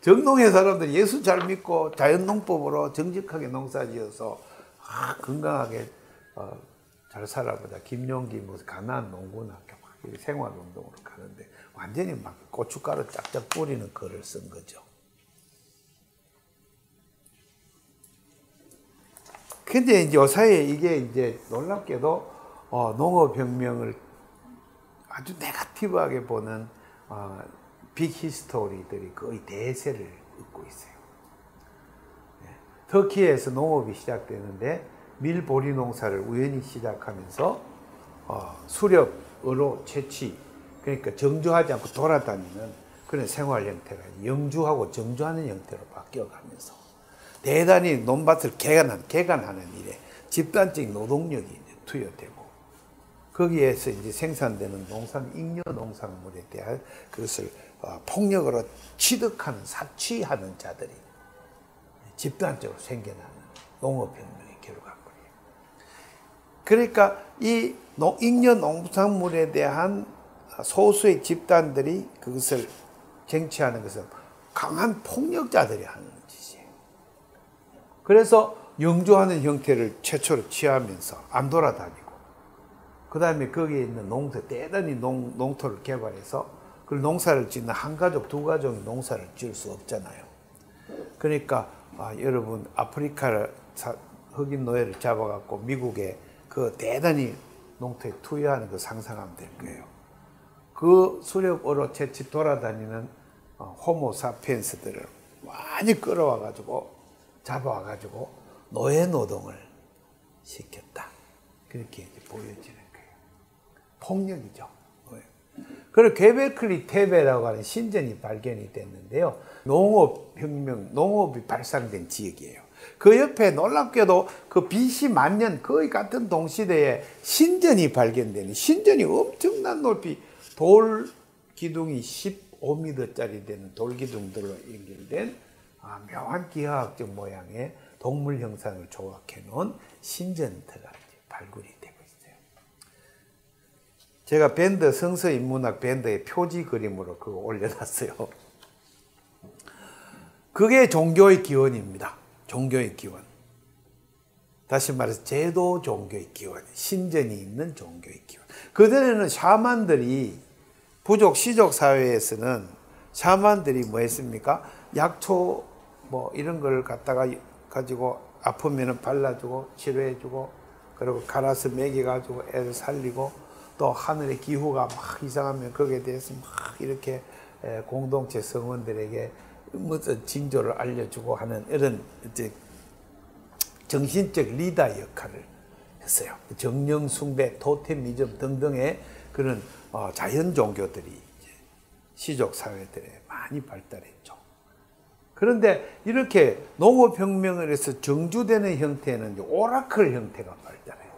정농회 사람들은 예수 잘 믿고 자연농법으로 정직하게 농사지어서 건강하게 잘 살아보자. 김용기 뭐 가나안 농군학교 막 생활운동으로 가는데 완전히 막 고춧가루 짝짝 뿌리는 글을 쓴 거죠. 근데 이제 요사이에 이게 이제 놀랍게도 농업혁명을 아주 네거티브하게 보는 빅 히스토리들이 거의 대세를 잇고 있어요. 터키에서 농업이 시작되는데 밀보리 농사를 우연히 시작하면서 수렵으로 채취, 그러니까 정주하지 않고 돌아다니는 그런 생활 형태가 영주하고 정주하는 형태로 바뀌어가면서 대단히 논밭을 개간하는 일에 집단적 노동력이 투여되고, 거기에서 이제 생산되는 잉여 농산물에 대한 그것을 폭력으로 취득하는, 사취하는 자들이 집단적으로 생겨나는 농업혁명의 결과물이에요. 그러니까 이 잉여 농산물에 대한 소수의 집단들이 그것을 쟁취하는 것은 강한 폭력자들이 하는 짓이에요. 그래서 영주하는 형태를 최초로 취하면서 안 돌아다니고, 그 다음에 거기에 있는 대단히 농토를 개발해서 그 농사를 짓는 한 가족, 두 가족이 농사를 지을 수 없잖아요. 그러니까 여러분 아프리카 흑인 노예를 잡아갖고 미국에 그 대단히 농토에 투여하는 거 상상하면 될 거예요. 그 수렵으로 채취 돌아다니는 호모 사피엔스들을 많이 끌어와가지고 잡아와가지고 노예 노동을 시켰다. 그렇게 이제 보여지는 거예요. 폭력이죠. 그리고 괴베클리 테베라고 하는 신전이 발견이 됐는데요. 농업이 발상된 지역이에요. 그 옆에 놀랍게도 그 BC 만년 거의 같은 동시대에 신전이 발견되는, 신전이 엄청난 높이 돌 기둥이 15m짜리 되는 돌 기둥들로 연결된 묘한 기하학적 모양의 동물 형상을 조각해 놓은 신전터가 발굴이 되고 있어요. 제가 밴드 성서인문학 밴드의 표지 그림으로 그거 올려놨어요. 그게 종교의 기원입니다. 종교의 기원. 다시 말해서 제도 종교의 기원, 신전이 있는 종교의 기원. 그전에는 샤만들이, 부족 시족 사회에서는 샤만들이 뭐 했습니까? 약초 뭐 이런 걸 갖다가 가지고 아프면은 발라주고 치료해주고, 그리고 갈아서 먹여가지고 애를 살리고, 또 하늘의 기후가 막 이상하면 거기에 대해서 막 이렇게 공동체 성원들에게 무슨 징조를 알려주고 하는 이런 이제 정신적 리더 역할을 했어요. 정령 숭배, 토테미즘 등등의 그런 자연 종교들이 이제 시족 사회들에 많이 발달했죠. 그런데 이렇게 농업혁명을 해서 정주되는 형태는 이제 오라클 형태가 발달해요.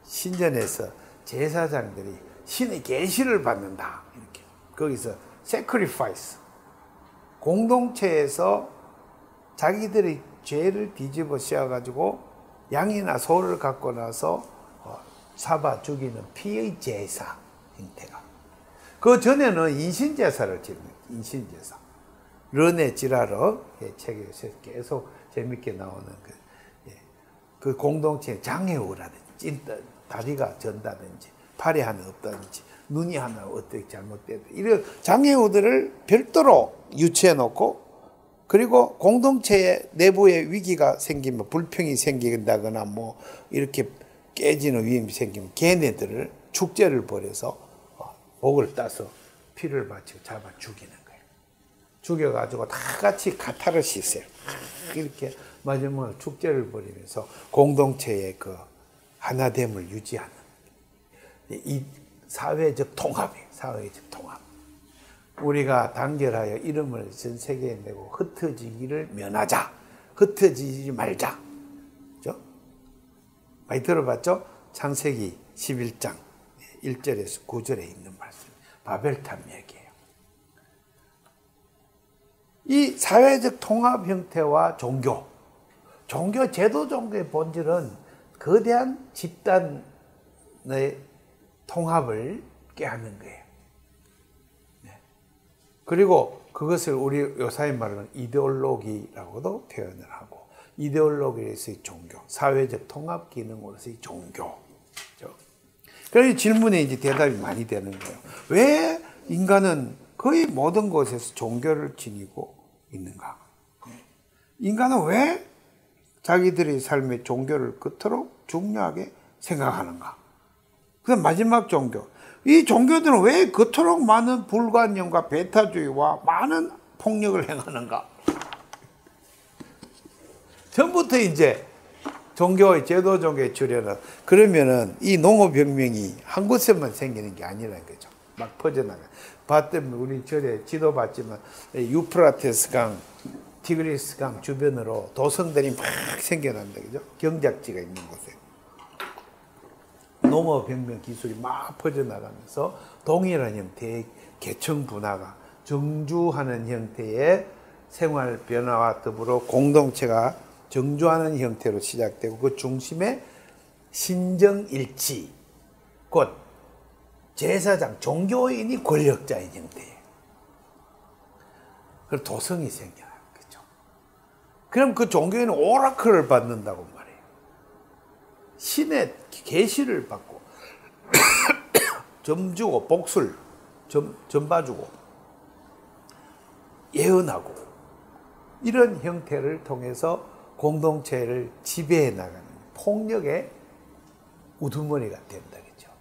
신전에서 제사장들이 신의 계시를 받는다. 이렇게 거기서 sacrifice, 공동체에서 자기들의 죄를 뒤집어 씌워가지고 양이나 소를 갖고 나서 잡아 죽이는 피의 제사 형태가. 그 전에는 인신제사를 지릅니다. 인신제사. 르네 지라르의 책에서 계속 재밌게 나오는 그 공동체의 장애우라든지, 다리가 전다든지, 팔이 하나 없다든지, 눈이 하나 어떻게 잘못되든, 이런 장애우들을 별도로 유치해 놓고, 그리고 공동체 내부에 위기가 생기면, 불평이 생긴다거나 뭐 이렇게 깨지는 위험이 생기면 걔네들을 축제를 벌여서 목을 따서 피를 바치고 잡아 죽이는 거예요. 죽여가지고 다 같이 카타르시스예요. 이렇게 마지막으로 축제를 벌이면서 공동체의 그 하나됨을 유지하는 이 사회적 통합이에요. 사회적 통합. 우리가 단결하여 이름을 전 세계에 내고 흩어지기를 면하자. 흩어지지 말자. 그죠? 많이 들어봤죠? 창세기 11장 1절에서 9절에 있는 말씀. 바벨탑 얘기예요. 이 사회적 통합 형태와 종교, 제도 종교의 본질은 거대한 집단의 통합을 깨하는 거예요. 네. 그리고 그것을 우리 요사이 말로는 이데올로기라고도 표현을 하고, 이데올로기에서의 종교, 사회적 통합 기능으로서의 종교. 그래서 질문에 이제 대답이 많이 되는 거예요. 왜 인간은 거의 모든 곳에서 종교를 지니고 있는가? 인간은 왜 자기들의 삶의 종교를 그토록 중요하게 생각하는가? 그 마지막 종교. 이 종교들은 왜 그토록 많은 불관념과 배타주의와 많은 폭력을 행하는가? 전부터 이제 종교의 제도 종교의 출현은 그러면은 이 농업혁명이 한 곳에만 생기는 게 아니라는 거죠. 막 퍼져나가. 봤더니 우리 절에 지도 봤지만 유프라테스 강, 티그리스 강 주변으로 도성들이 막 생겨난다, 그죠? 경작지가 있는 곳에. 농업혁명 기술이 막 퍼져나가면서 동일한 형태의 계층 분화가 정주하는 형태의 생활 변화와 더불어 공동체가 정주하는 형태로 시작되고 그 중심에 신정일치, 곧 제사장, 종교인이 권력자인 형태예요. 그리고 도성이 생겨나요. 그렇죠? 그럼 그 종교인은 오라클을 받는다고 말해요. 신의 계시를 받고 점 주고 복술, 점 봐주고 예언하고 이런 형태를 통해서 공동체를 지배해 나가는 폭력의 우두머리가 된다겠죠.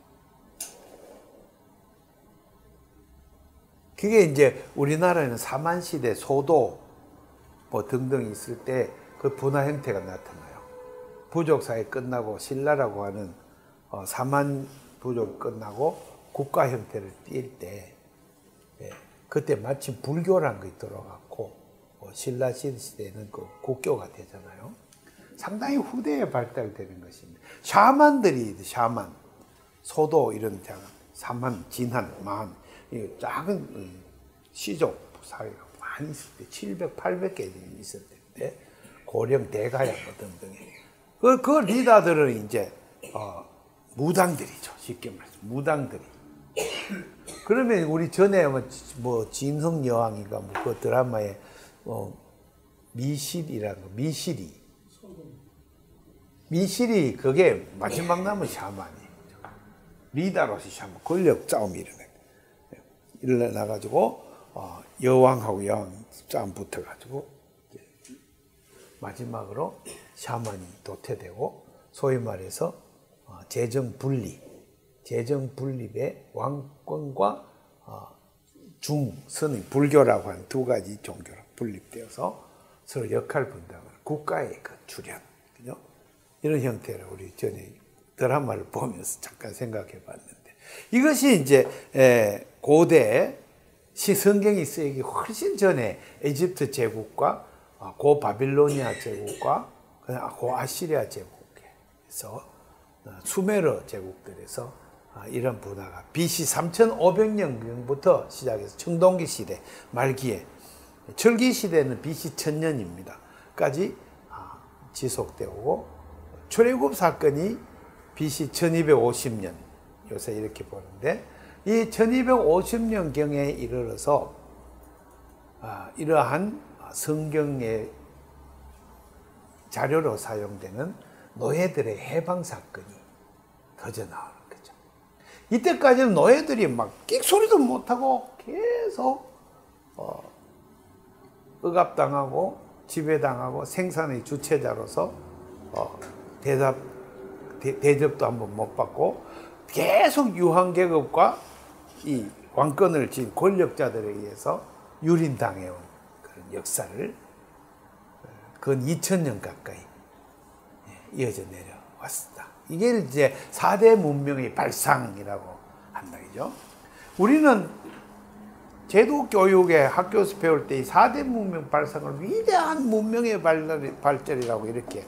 그게 이제 우리나라에는 사만시대, 소도 뭐 등등 있을 때 그 분화 형태가 나타나요. 부족사회 끝나고 신라라고 하는 사만 부족 끝나고 국가 형태를 띌 때 그때 마침 불교라는 것이 들어갔고 신라 시대는 그 국교가 되잖아요. 상당히 후대에 발달되는 것입니다. 샤만들이 샤만, 소도 이런 사만, 진한, 만 작은 시족 사회가 많이 있을 때 700, 800개 있을 때 고령 대가야 등등에 그 리더들은 이제 무당들이죠. 쉽게 말해서 무당들이. 그러면 우리 전에 뭐 진흥 여왕인가 뭐 그 드라마에 미실이라는 거, 미실이 그게 마지막 남은 샤만이에요. 리더로서 샤만, 권력 싸움이 일어나가지고 여왕하고 여왕 싸움 붙어가지고 마지막으로 샤만이 도태되고 소위 말해서 재정 분립의 왕권과 중선의 불교라고 하는 두 가지 종교로 분립되어서 서로 역할 분담을 국가의 그 출현, 그죠? 이런 형태를 우리 전에 드라마를 보면서 잠깐 생각해 봤는데 이것이 이제 고대 성경이 쓰이기 훨씬 전에 에집트 제국과 고 바빌로니아 제국과 고 아시리아 제국에서 수메르 제국들에서 이런 분화가 BC 3500년부터 시작해서 청동기 시대 말기에 철기 시대는 BC 1000년입니다. 까지 지속되고 출애굽 사건이 BC 1250년 요새 이렇게 보는데 이 1250년경에 이르러서 이러한 성경의 자료로 사용되는 노예들의 해방 사건이 터져나오는 거죠. 이때까지는 노예들이 막 끽소리도 못하고 계속 억압당하고 지배당하고 생산의 주체자로서 대접도 한번 못 받고 계속 유한계급과 이 왕권을 쥔 권력자들에 의해서 유린당해온 그런 역사를 그건 2000년 가까이 이어져 내려왔습니다. 이게 이제 4대 문명의 발상이라고 한다, 그죠? 우리는 제도 교육에 학교에서 배울 때 이 4대 문명 발상을 위대한 문명의 발전이라고 이렇게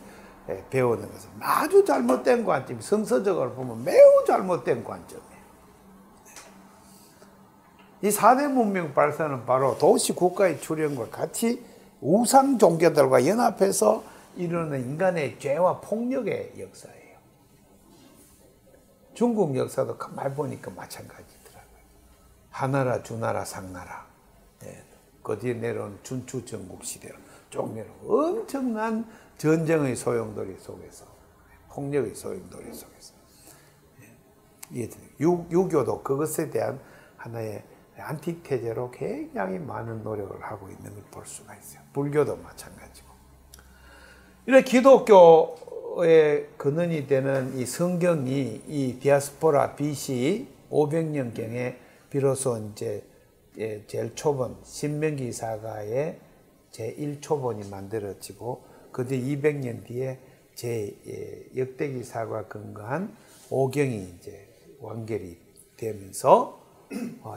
배우는 것은 아주 잘못된 관점, 성서적으로 보면 매우 잘못된 관점이에요. 이 4대 문명 발상은 바로 도시 국가의 출현과 같이 우상 종교들과 연합해서 이루는 인간의 죄와 폭력의 역사예요. 중국 역사도 가만히 보니까 마찬가지더라고요. 하나라, 주나라, 상나라. 그 뒤에 내려온 준추 전국 시대로 쭉 내려오고 엄청난 전쟁의 소용돌이 속에서, 폭력의 소용돌이 속에서. 유교도 그것에 대한 하나의 안티테제로 굉장히 많은 노력을 하고 있는 걸 볼 수가 있어요. 불교도 마찬가지고. 이런 기독교의 근원이 되는 이 성경이 이 디아스포라 BC 500년경에 비로소 이제 제일 초본 신명기 사가의 제1초본이 만들어지고 그 뒤 200년 뒤에 역대기 사가 근거한 오경이 이제 완결이 되면서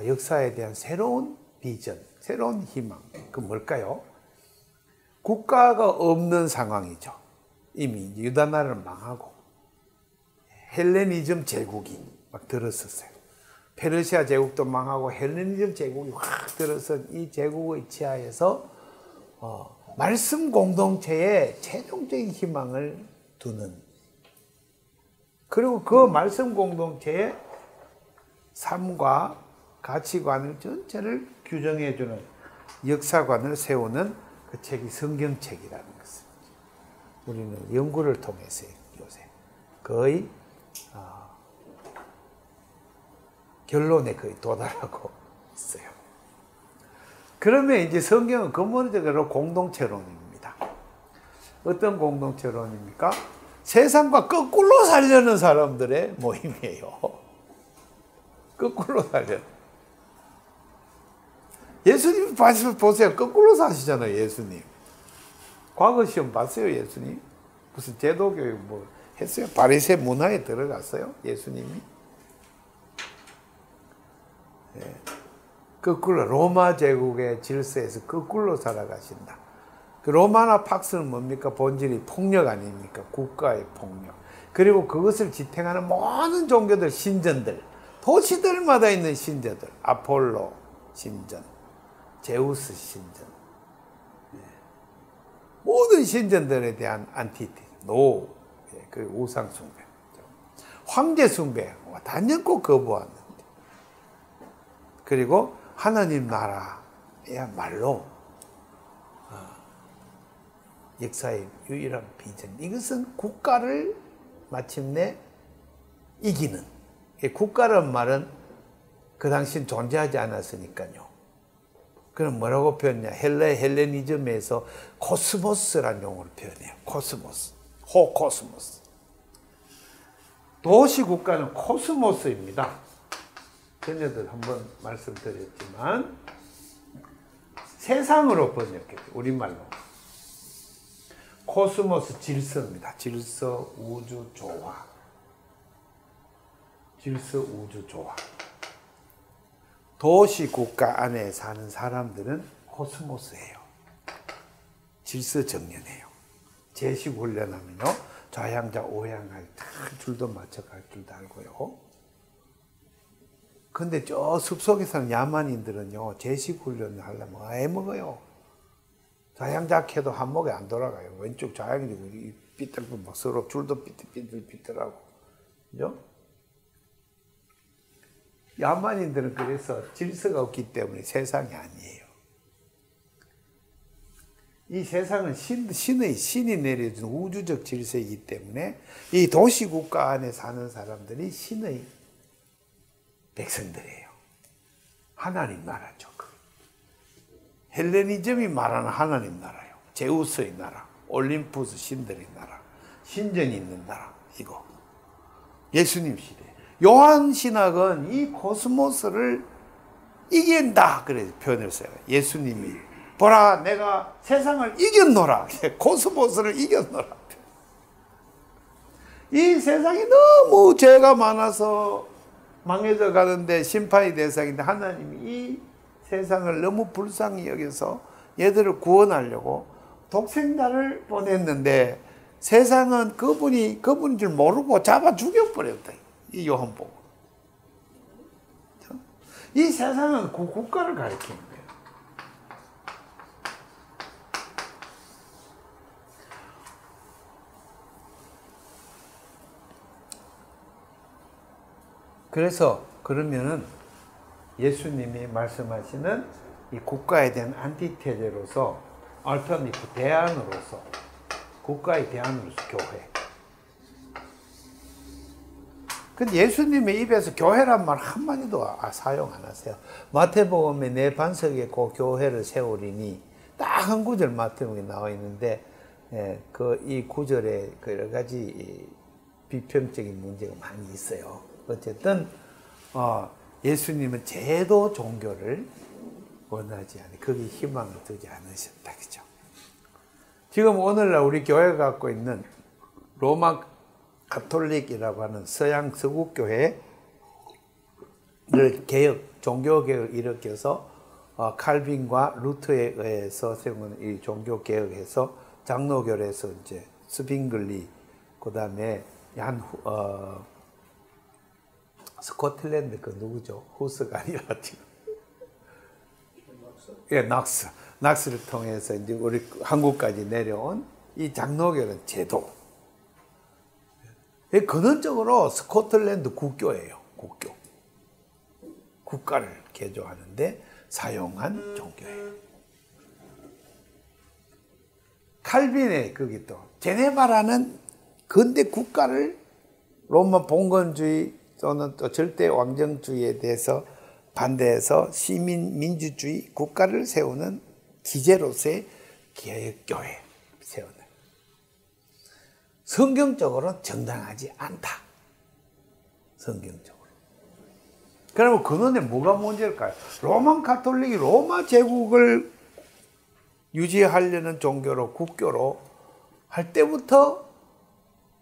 역사에 대한 새로운 비전, 새로운 희망, 그 뭘까요? 국가가 없는 상황이죠. 이미 유다 나라를 망하고 헬레니즘 제국이 막 들었었어요. 페르시아 제국도 망하고 헬레니즘 제국이 확 들어선 이 제국의 치하에서 말씀 공동체에 최종적인 희망을 두는, 그리고 그 말씀 공동체에 삶과 가치관을 전체를 규정해주는 역사관을 세우는 그 책이 성경책이라는 것을 우리는 연구를 통해서 요새 거의 결론에 거의 도달하고 있어요. 그러면 이제 성경은 근본적으로 공동체론입니다. 어떤 공동체론입니까? 세상과 거꾸로 살려는 사람들의 모임이에요. 거꾸로 살려. 예수님 보세요. 거꾸로 사시잖아요, 예수님. 과거 시험 봤어요, 예수님? 무슨 제도교육 뭐 했어요? 바리새 문화에 들어갔어요, 예수님이? 예. 거꾸로 로마 제국의 질서에서 거꾸로 살아가신다. 그 로마나 팍스는 뭡니까? 본질이 폭력 아닙니까? 국가의 폭력. 그리고 그것을 지탱하는 모든 종교들, 신전들, 도시들마다 있는 신전들, 아폴로 신전, 제우스 신전, 모든 신전들에 대한 안티티, 그 우상 숭배, 황제 숭배, 단연코 거부하는. 그리고 하나님 나라야말로 역사의 유일한 비전. 이것은 국가를 마침내 이기는. 국가란 말은 그 당시엔 존재하지 않았으니까요. 그럼 뭐라고 표현해요? 헬레니즘에서 코스모스라는 용어를 표현해요. 코스모스. 호코스모스. 도시국가는 코스모스입니다. 전에도 한번 말씀드렸지만 세상으로 번역해요. 우리말로. 코스모스 질서입니다. 질서, 우주, 조화. 질서, 우주, 조화. 도시 국가 안에 사는 사람들은 코스모스예요. 질서 정연해요. 제식 훈련하면요, 좌향자, 우향할 다 줄도 맞춰 갈 줄도 알고요. 근데 저 숲속에 사는 야만인들은요, 제식 훈련을 하려면 애먹어요. 좌향자해도 한목에 안 돌아가요. 왼쪽 좌향이 삐뚤고 막 서로 줄도 삐뚤하고. 그죠? 야만인들은 그래서 질서가 없기 때문에 세상이 아니에요. 이 세상은 신이 내려준 우주적 질서이기 때문에 이 도시국가 안에 사는 사람들이 신의 백성들이에요. 하나님 나라죠. 헬레니즘이 말하는 하나님 나라예요. 제우스의 나라, 올림푸스 신들의 나라, 신전이 있는 나라, 이거. 예수님 시대. 요한 신학은 이 코스모스를 이긴다. 그래서 표현을 써요. 예수님이 보라, 내가 세상을 이겼노라. 코스모스를 이겼노라. 이 세상이 너무 죄가 많아서 망해져 가는데 심판의 대상인데 하나님이 이 세상을 너무 불쌍히 여겨서 얘들을 구원하려고 독생자를 보냈는데 세상은 그분인 줄 모르고 잡아 죽여버렸다. 이 요한복음. 이 세상은 그 국가를 가리키는 거예요. 그래서 그러면은 예수님이 말씀하시는 이 국가에 대한 안티테제로서 얼터니프 대안으로서 국가의 대안으로서 교회. 근데 예수님의 입에서 교회란 말 한마디도 사용 안 하세요. 마태복음에 내 반석에 그 교회를 세우리니 딱 한 구절 마태복음에 나와 있는데 이 구절에 여러 가지 비평적인 문제가 많이 있어요. 어쨌든 예수님은 제도 종교를 원하지 않아요. 거기에 희망을 두지 않으셨다. 그죠? 지금 오늘날 우리 교회가 갖고 있는 로마 가톨릭이라고 하는 서양 서구교회를 종교개혁을 일으켜서 칼빈과 루터에 의해서 세운 이 종교개혁에서 장로교에서 이제 스빙글리, 그 다음에 스코틀랜드 그 누구죠? 후스가 아니라 지금. 예, 낙스를 통해서 이제 우리 한국까지 내려온 이 장로교는 제도. 근원적으로 스코틀랜드 국교예요. 국교. 국가를 개조하는데 사용한 종교예요. 칼빈의 거기 또 제네바라는 근대 국가를 로마 봉건주의 또는 또 절대 왕정주의에 대해서 반대해서 시민 민주주의 국가를 세우는 기제로서의 개혁교회 세우는. 성경적으로는 정당하지 않다. 성경적으로. 그러면 근원에 뭐가 문제일까요? 로마 가톨릭이 로마 제국을 유지하려는 종교로 국교로 할 때부터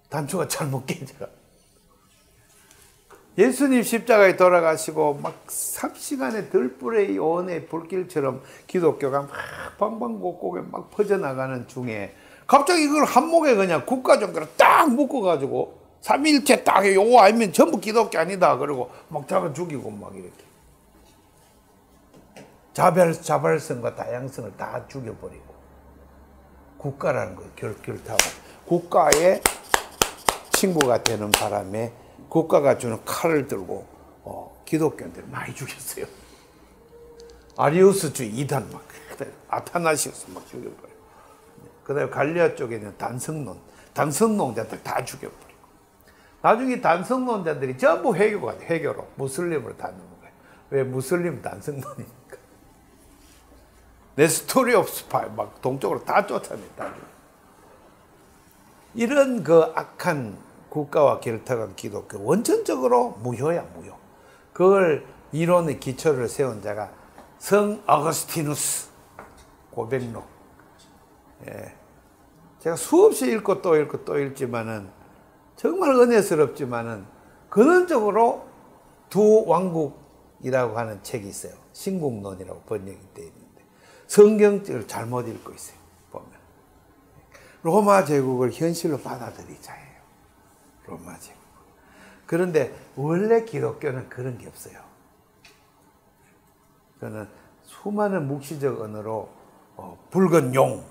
단추가 잘못 깨져가. 예수님 십자가에 돌아가시고 막 3시간의 들불의 온의 불길처럼 기독교가 막 방방곡곡에 막 퍼져나가는 중에 갑자기 이걸 한목에 그냥 국가 종교를 딱 묶어가지고 삼위일체 딱 요거 아니면 전부 기독교 아니다 그러고 막 잡아 죽이고 막 이렇게 자발성과 다양성을 다 죽여버리고 국가라는 걸 결타고 국가의 친구가 되는 바람에 국가가 주는 칼을 들고 기독교인들을 많이 죽였어요. 아리우스주의 이단 막 아타나시우스 막 죽여버려요. 그 다음에 갈리아 쪽에는 단성론자들 다 죽여버리고 나중에 단성론자들이 전부 회교로 무슬림으로 다 넘어가요. 왜 무슬림 단성론이니까. 네스토리 오브 스파이 막 동쪽으로 다 쫓아냈다. 이런 그 악한 국가와 결탁한 기독교 원천적으로 무효야 무효. 그걸 이론의 기초를 세운 자가 성 아거스티누스 고백록. 예. 제가 수없이 읽고 또 읽고 또 읽지만은 정말 은혜스럽지만은 근원적으로 두 왕국이라고 하는 책이 있어요. 신국론이라고 번역이 되어 있는데 성경을 잘못 읽고 있어요. 보면 로마 제국을 현실로 받아들이자예요. 로마 제국. 그런데 원래 기독교는 그런 게 없어요. 그는 수많은 묵시적 언어로 붉은 용,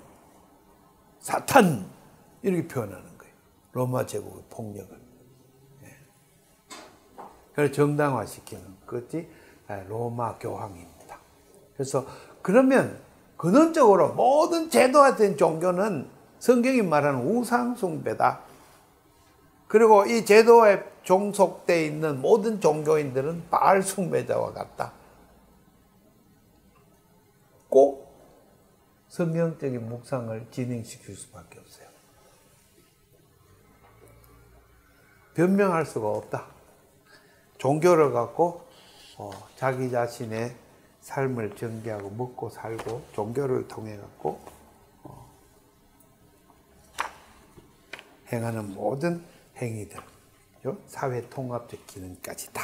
사탄 이렇게 표현하는 거예요. 로마 제국의 폭력을. 예. 그래서 정당화시키는 것이 로마 교황입니다. 그래서 그러면 근원적으로 모든 제도화된 종교는 성경이 말하는 우상숭배다. 그리고 이 제도에 종속되어 있는 모든 종교인들은 바알 숭배자와 같다. 꼭 성경적인 묵상을 진행시킬 수밖에 없어요. 변명할 수가 없다. 종교를 갖고 자기 자신의 삶을 전개하고 먹고 살고 종교를 통해 갖고 행하는 모든 행위들, 사회 통합적 기능까지 다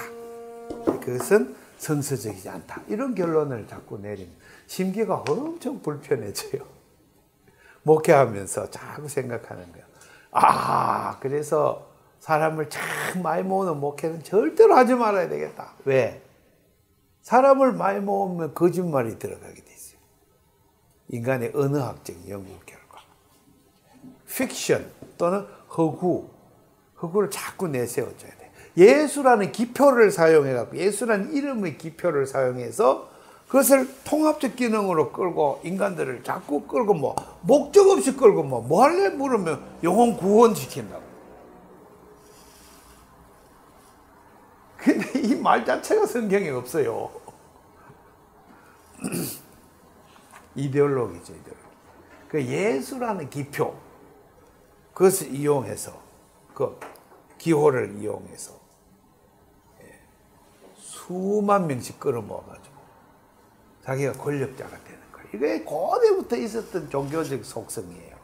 그것은 성서적이지 않다. 이런 결론을 자꾸 내리면 심기가 엄청 불편해져요. 목회하면서 자꾸 생각하는 거예요. 아, 그래서 사람을 참 많이 모으는 목회는 절대로 하지 말아야 되겠다. 왜? 사람을 많이 모으면 거짓말이 들어가게 돼 있어요. 인간의 언어학적 연구 결과. 픽션 또는 허구를 자꾸 내세워줘야 돼. 예수라는 기표를 사용해갖고, 예수라는 이름의 기표를 사용해서 그것을 통합적 기능으로 끌고, 인간들을 자꾸 끌고, 목적 없이 끌고, 뭐 할래? 물으면 영혼 구원시킨다고. 근데 이 말 자체가 성경에 없어요. 이데올로기죠, 이데올로기. 그 예수라는 기표, 그것을 이용해서, 그 기호를 이용해서 수만 명씩 끌어모아가지고 자기가 권력자가 되는 거예요. 이게 고대부터 있었던 종교적 속성이에요.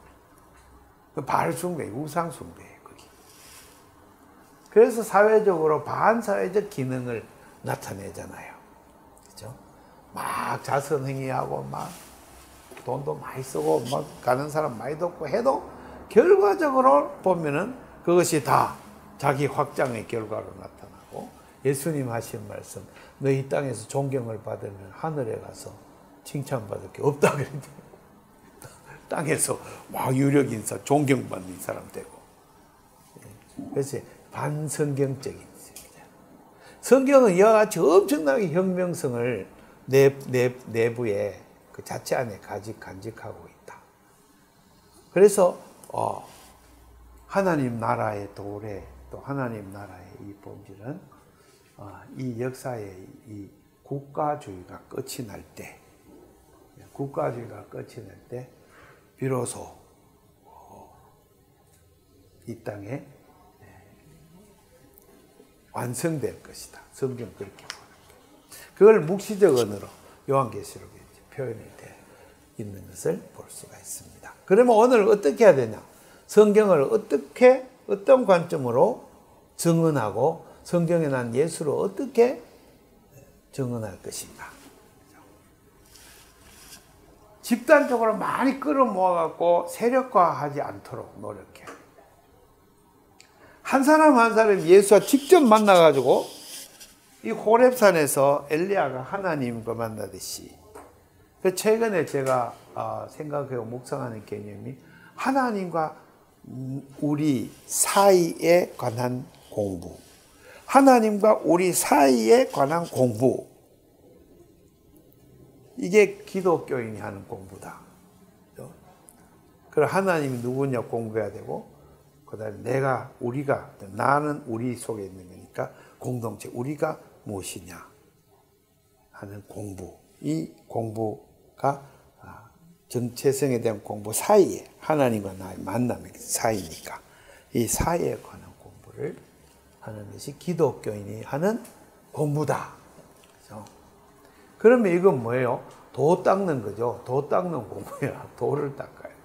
발숭배, 우상숭배예요, 그게. 그래서 사회적으로 반사회적 기능을 나타내잖아요. 그죠? 막 자선행위하고, 막 돈도 많이 쓰고, 막 가는 사람 많이 돕고 해도 결과적으로 보면은 그것이 다 자기 확장의 결과로 나타나고, 예수님 하신 말씀, 너 이 땅에서 존경을 받으면 하늘에 가서 칭찬받을 게 없다 그랬더니 땅에서 막 유력인사, 존경받는 사람 되고. 그래서 반성경적인 것입니다. 성경은 이와 같이 엄청나게 혁명성을 내부에 그 자체 안에 간직하고 있다. 그래서 하나님 나라의 도래, 또 하나님 나라의 이 본질은 이 역사의 이 국가주의가 끝이 날 때, 비로소 이 땅에 완성될 것이다. 성경 그렇게 말합니다. 그걸 묵시적 언어로 요한계시록에 표현이 되어 있는 것을 볼 수가 있습니다. 그러면 오늘 어떻게 해야 되냐? 성경을 어떤 관점으로 증언하고 성경에 난 예수를 어떻게 증언할 것인가? 집단적으로 많이 끌어모아갖고 세력화하지 않도록 노력해. 한 사람 한 사람 예수와 직접 만나가지고 이 호렙산에서 엘리야가 하나님과 만나듯이, 최근에 제가 생각하고 묵상하는 개념이 하나님과 우리 사이에 관한 공부, 하나님과 우리 사이에 관한 공부, 이게 기독교인이 하는 공부다. 그럼 하나님이 누구냐 공부해야 되고, 그 다음에 나는 우리 속에 있는 거니까 공동체, 우리가 무엇이냐 하는 공부, 이 공부가 정체성에 대한 공부 사이에, 하나님과 나의 만남의 사이니까 이 사이에 관한 공부를 하는 것이 기독교인이 하는 공부다. 그렇죠? 그러면 이건 뭐예요? 도 닦는 거죠. 도 닦는 공부야. 도를 닦아요.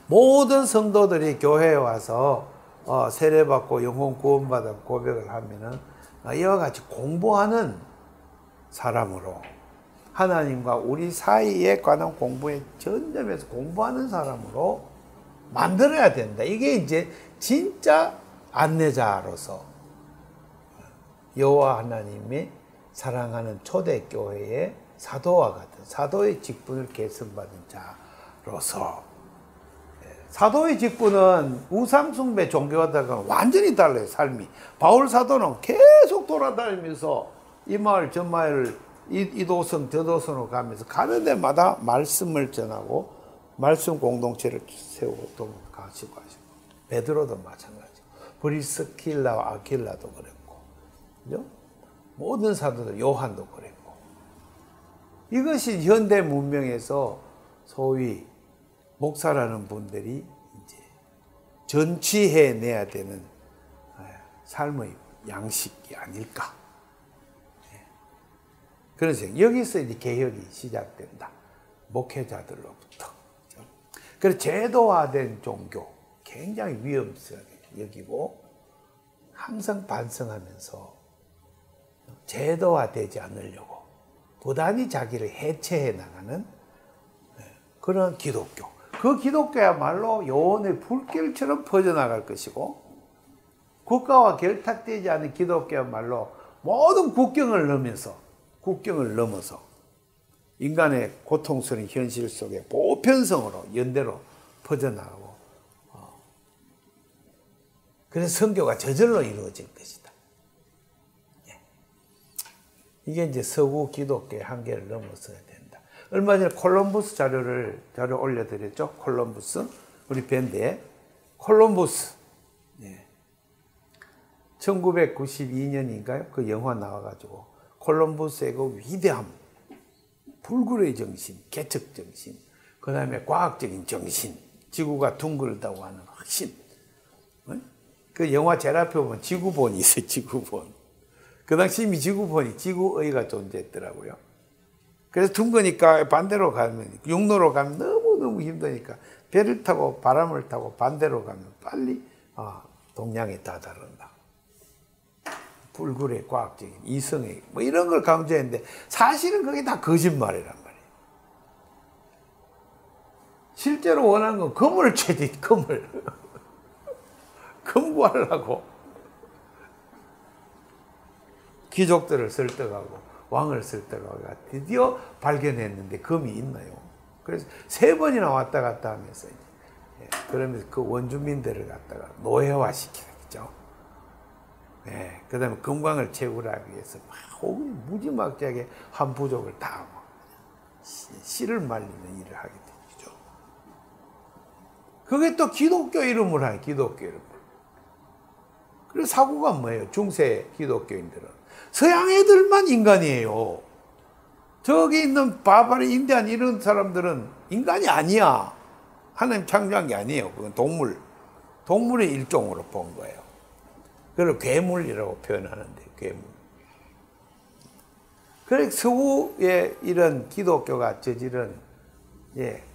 모든 성도들이 교회에 와서 세례받고 영혼 구원받아 고백을 하면은 이와 같이 공부하는 사람으로, 하나님과 우리 사이에 관한 공부에 전념해서 공부하는 사람으로 만들어야 된다. 이게 이제 진짜 안내자로서 여호와 하나님의 사랑하는 초대교회의 사도와 같은 사도의 직분을 계승받은 자로서, 사도의 직분은 우상숭배 종교하다가 완전히 달라요. 삶이. 바울 사도는 계속 돌아다니면서 이 마을 저 마을, 이 도성 저 도성으로 가면서 가는 데마다 말씀을 전하고 말씀 공동체를 세우고 또 가시고 하시고, 베드로도 마찬가지고, 브리스킬라와 아킬라도 그랬고, 그죠? 모든 사도들, 요한도 그랬고. 이것이 현대 문명에서 소위 목사라는 분들이 이제 전취해내야 되는 삶의 양식이 아닐까. 그래서 여기서 이제 개혁이 시작된다. 목회자들로부터. 그래서 제도화된 종교 굉장히 위험스럽게 여기고 항상 반성하면서 제도화되지 않으려고 부단히 자기를 해체해 나가는 그런 기독교. 그 기독교야말로 영혼의 불길처럼 퍼져나갈 것이고 국가와 결탁되지 않은 기독교야말로 모든 국경을 넘어서 인간의 고통스러운 현실 속에 보편성으로 연대로 퍼져나가고 그래서 선교가 저절로 이루어질 것이다. 이게 이제 서구 기독교의 한계를 넘어서야 된다. 얼마 전에 콜럼버스 자료 올려드렸죠. 콜럼버스 우리 밴드에 콜럼버스 1992년인가요? 그 영화 나와가지고 콜럼버스의 그 위대함, 불굴의 정신, 개척 정신, 그 다음에 과학적인 정신, 지구가 둥글다고 하는 확신. 그 영화 제일 앞에 보면 지구본이 있어요. 지구본. 그 당시 이미 지구의가 존재했더라고요. 그래서 둥그니까 반대로 가면, 육로로 가면 너무너무 힘드니까 배를 타고 바람을 타고 반대로 가면 빨리 동양에 다다른다. 불굴의 과학적인 이성의 뭐 이런 걸 강조했는데 사실은 그게 다 거짓말이란 말이에요. 실제로 원하는 건 금을 채지, 금을. 금 구하려고 귀족들을 설득하고 왕을 설득하고 드디어 발견했는데 금이 있나요? 그래서 3번이나 왔다 갔다 하면서 그러면서 그 원주민들을 갖다가 노예화시키죠. 그 다음에 금광을 채우기 위해서 무지막지하게 한 부족을 다 씨를 말리는 일을 하게 되죠. 그게 또 기독교 이름을 하는 기독교 이름을. 그래서 사고가 뭐예요? 중세 기독교인들은 서양 애들만 인간이에요. 저기 있는 바바리 인디안 이런 사람들은 인간이 아니야. 하나님 창조한 게 아니에요. 그건 동물의 일종으로 본 거예요. 그걸 괴물이라고 표현하는데, 괴물. 그래서 서구의 이런 기독교가 저지른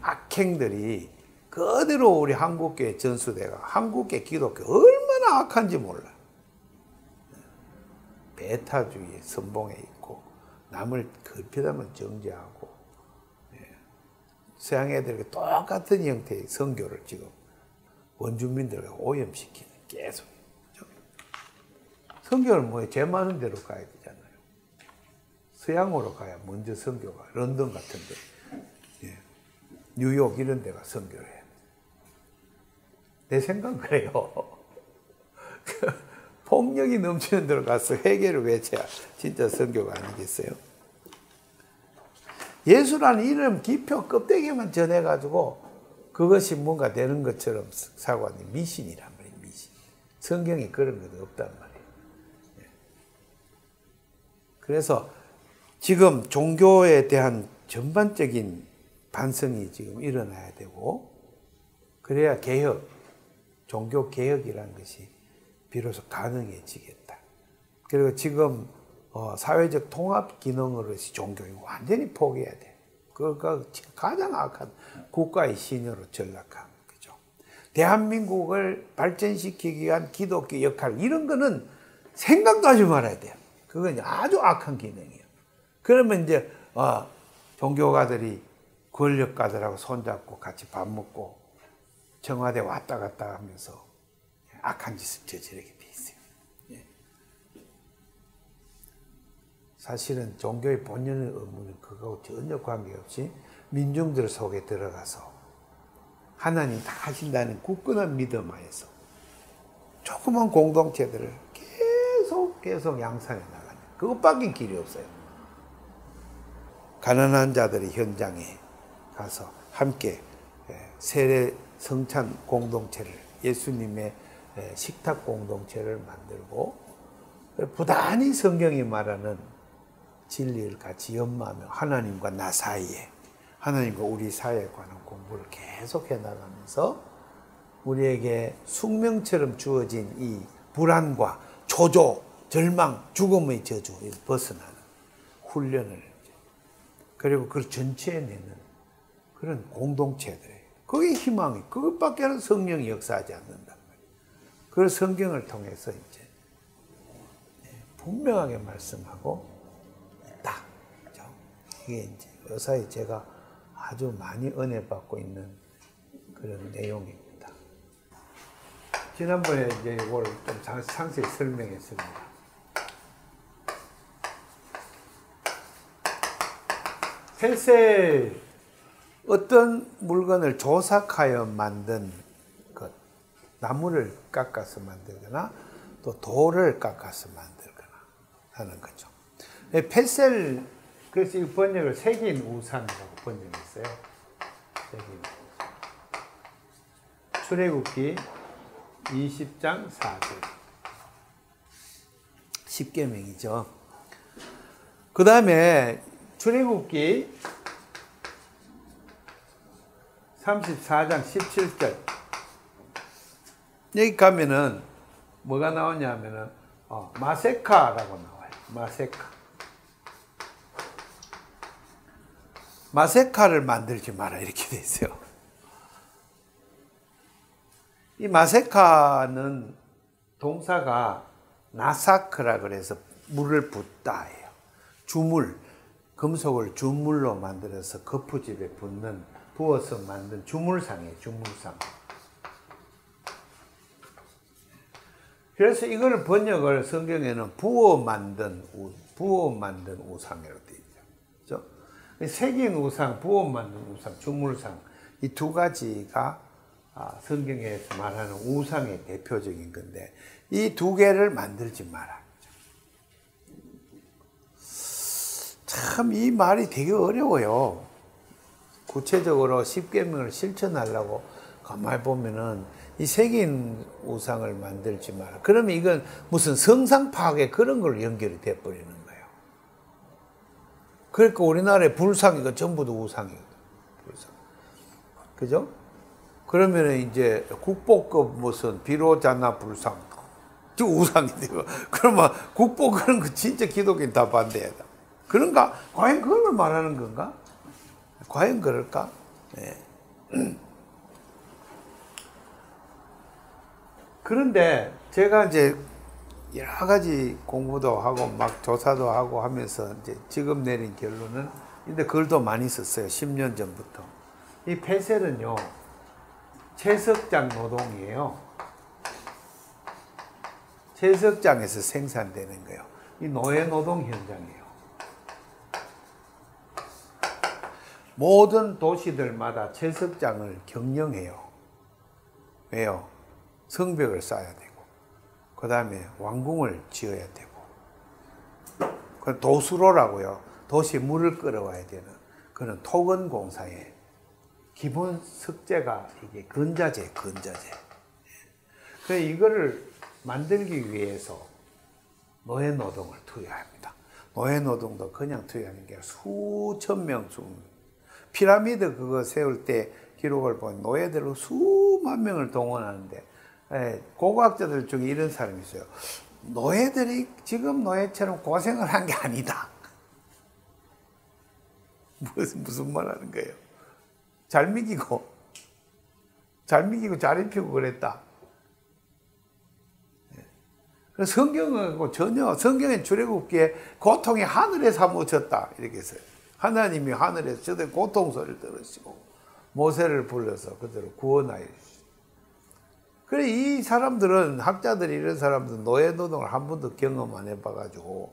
악행들이 그대로 우리 한국교에 전수돼가 한국의 기독교 얼마나 악한지 몰라. 배타주의에 선봉해 있고 남을 급히다면 정죄하고 서양 애들에게 똑같은 형태의 선교를 지금 원주민들에게 오염시키는 계속. 선교는 뭐예요? 죄 많은 데로 가야 되잖아요. 서양으로 가야 먼저 선교가 런던 같은 데, 뉴욕 이런 데가 선교를 해요. 내 생각은 그래요. 폭력이 넘치는 데로 가서 회개를 외쳐야 진짜 선교가 아니겠어요? 예수라는 이름 기표 껍데기만 전해가지고 그것이 뭔가 되는 것처럼 사고하는 미신이란 말이에요. 미신. 성경에 그런 것도 없단 말이에요. 그래서 지금 종교에 대한 전반적인 반성이 지금 일어나야 되고 그래야 종교 개혁이라는 것이 비로소 가능해지겠다. 그리고 지금 사회적 통합 기능으로서 종교를 완전히 포기해야 돼. 그가 가장 악한 국가의 신여로 전락한 거죠. 대한민국을 발전시키기 위한 기독교 역할 이런 거는 생각도 하지 말아야 돼요. 그건 아주 악한 기능이에요. 그러면 이제 종교가들이 권력가들하고 손잡고 같이 밥 먹고 청와대 왔다 갔다 하면서 악한 짓을 저지르게 돼 있어요. 사실은 종교의 본연의 의무는 그거하고 전혀 관계없이 민중들 속에 들어가서 하나님 다 하신다는 굳건한 믿음 하에서 조그만 공동체들을 계속 양산해 나가는 그것밖에 길이 없어요. 가난한 자들이 현장에 가서 함께 세례 성찬 공동체를 예수님의 식탁 공동체를 만들고 부단히 성경이 말하는 진리를 같이 연마하며 하나님과 나 사이에 하나님과 우리 사이에 관한 공부를 계속 해나가면서 우리에게 숙명처럼 주어진 이 불안과 초조, 절망, 죽음의 저주에서 벗어나는 훈련을 그리고 그 전체에 내는 그런 공동체들이에요. 그게 희망이, 그것밖에는 성령이 역사하지 않는단 말이에요. 그래서 성경을 통해서 이제 분명하게 말씀하고 있다. 그죠? 이게 이제 요사이 제가 아주 많이 은혜 받고 있는 그런 내용입니다. 지난번에 이제 이걸 좀 상세히 설명했습니다. 펠셀, 어떤 물건을 조삭하여 만든 것, 나무를 깎아서 만들거나 또 돌을 깎아서 만들거나 하는 거죠. 펠셀, 그래서 이 번역을 새긴 우상이라고 번역했어요. 새긴 우상. 출애굽기 20장 4절. 10계명이죠. 그 다음에 출애굽기 34장 17절. 여기 가면은 뭐가 나오냐면은 마세카라고 나와요. 마세카. 마세카를 만들지 마라 이렇게 돼 있어요. 이 마세카는 동사가 나사크라 그래서 물을 붓다예요. 주물, 금속을 주물로 만들어서 거푸집에 부어서 만든 주물상이에요. 주물상. 그래서 이거를 번역을 성경에는 부어 만든 우상이라고 되어 있죠. 그렇죠? 새긴 우상, 부어 만든 우상, 주물상, 이 두 가지가 성경에서 말하는 우상의 대표적인 건데, 이 두 개를 만들지 마라. 참 이 말이 되게 어려워요. 구체적으로 10계명을 실천하려고 가만히 보면은 이 새긴 우상을 만들지 마라. 그러면 이건 무슨 성상 파괴 그런 걸로 연결이 돼 버리는 거예요. 그러니까 우리나라의 불상이가 전부 다 우상이거든. 불상. 그죠? 그러면은 이제 국보급 무슨 비로자나 불상 저 우상이 되고, 그러면 국보 그런 거 진짜 기독교인 다 반대하다. 그런가? 과연 그걸 말하는 건가? 과연 그럴까? 네. 그런데 제가 이제 여러 가지 공부도 하고 막 조사도 하고 하면서 이제 지금 내린 결론은, 근데 글도 많이 썼어요. 10년 전부터. 이 펠셀은요, 채석장 노동이에요. 채석장에서 생산되는 거예요. 이 노예 노동 현장이에요. 모든 도시들마다 채석장을 경영해요. 왜요? 성벽을 쌓아야 되고, 그 다음에 왕궁을 지어야 되고, 그 도수로라고요. 도시에 물을 끌어와야 되는 그런 토건공사의 기본 석재가 이게 근자재. 그래서 이거를 만들기 위해서 노예 노동을 투여합니다. 노예 노동도 그냥 투여하는 게 아니라 수천 명, 피라미드 그거 세울 때 기록을 보면 노예들로 수만 명을 동원하는데, 고고학자들 중에 이런 사람이 있어요. 노예들이 지금 노예처럼 고생을 한 게 아니다. 무슨 말 하는 거예요? 잘 미기고 잘 입히고 그랬다. 성경은 전혀, 성경의 출애굽기에 고통이 하늘에서 묻혔다 이렇게 했어요. 하나님이 하늘에서 저들 고통 소리를 들으시고 모세를 불러서 그대로 구원하여 주시고. 그래, 이 사람들은, 학자들이 이런 사람들은 노예 노동을 한 번도 경험 안 해봐가지고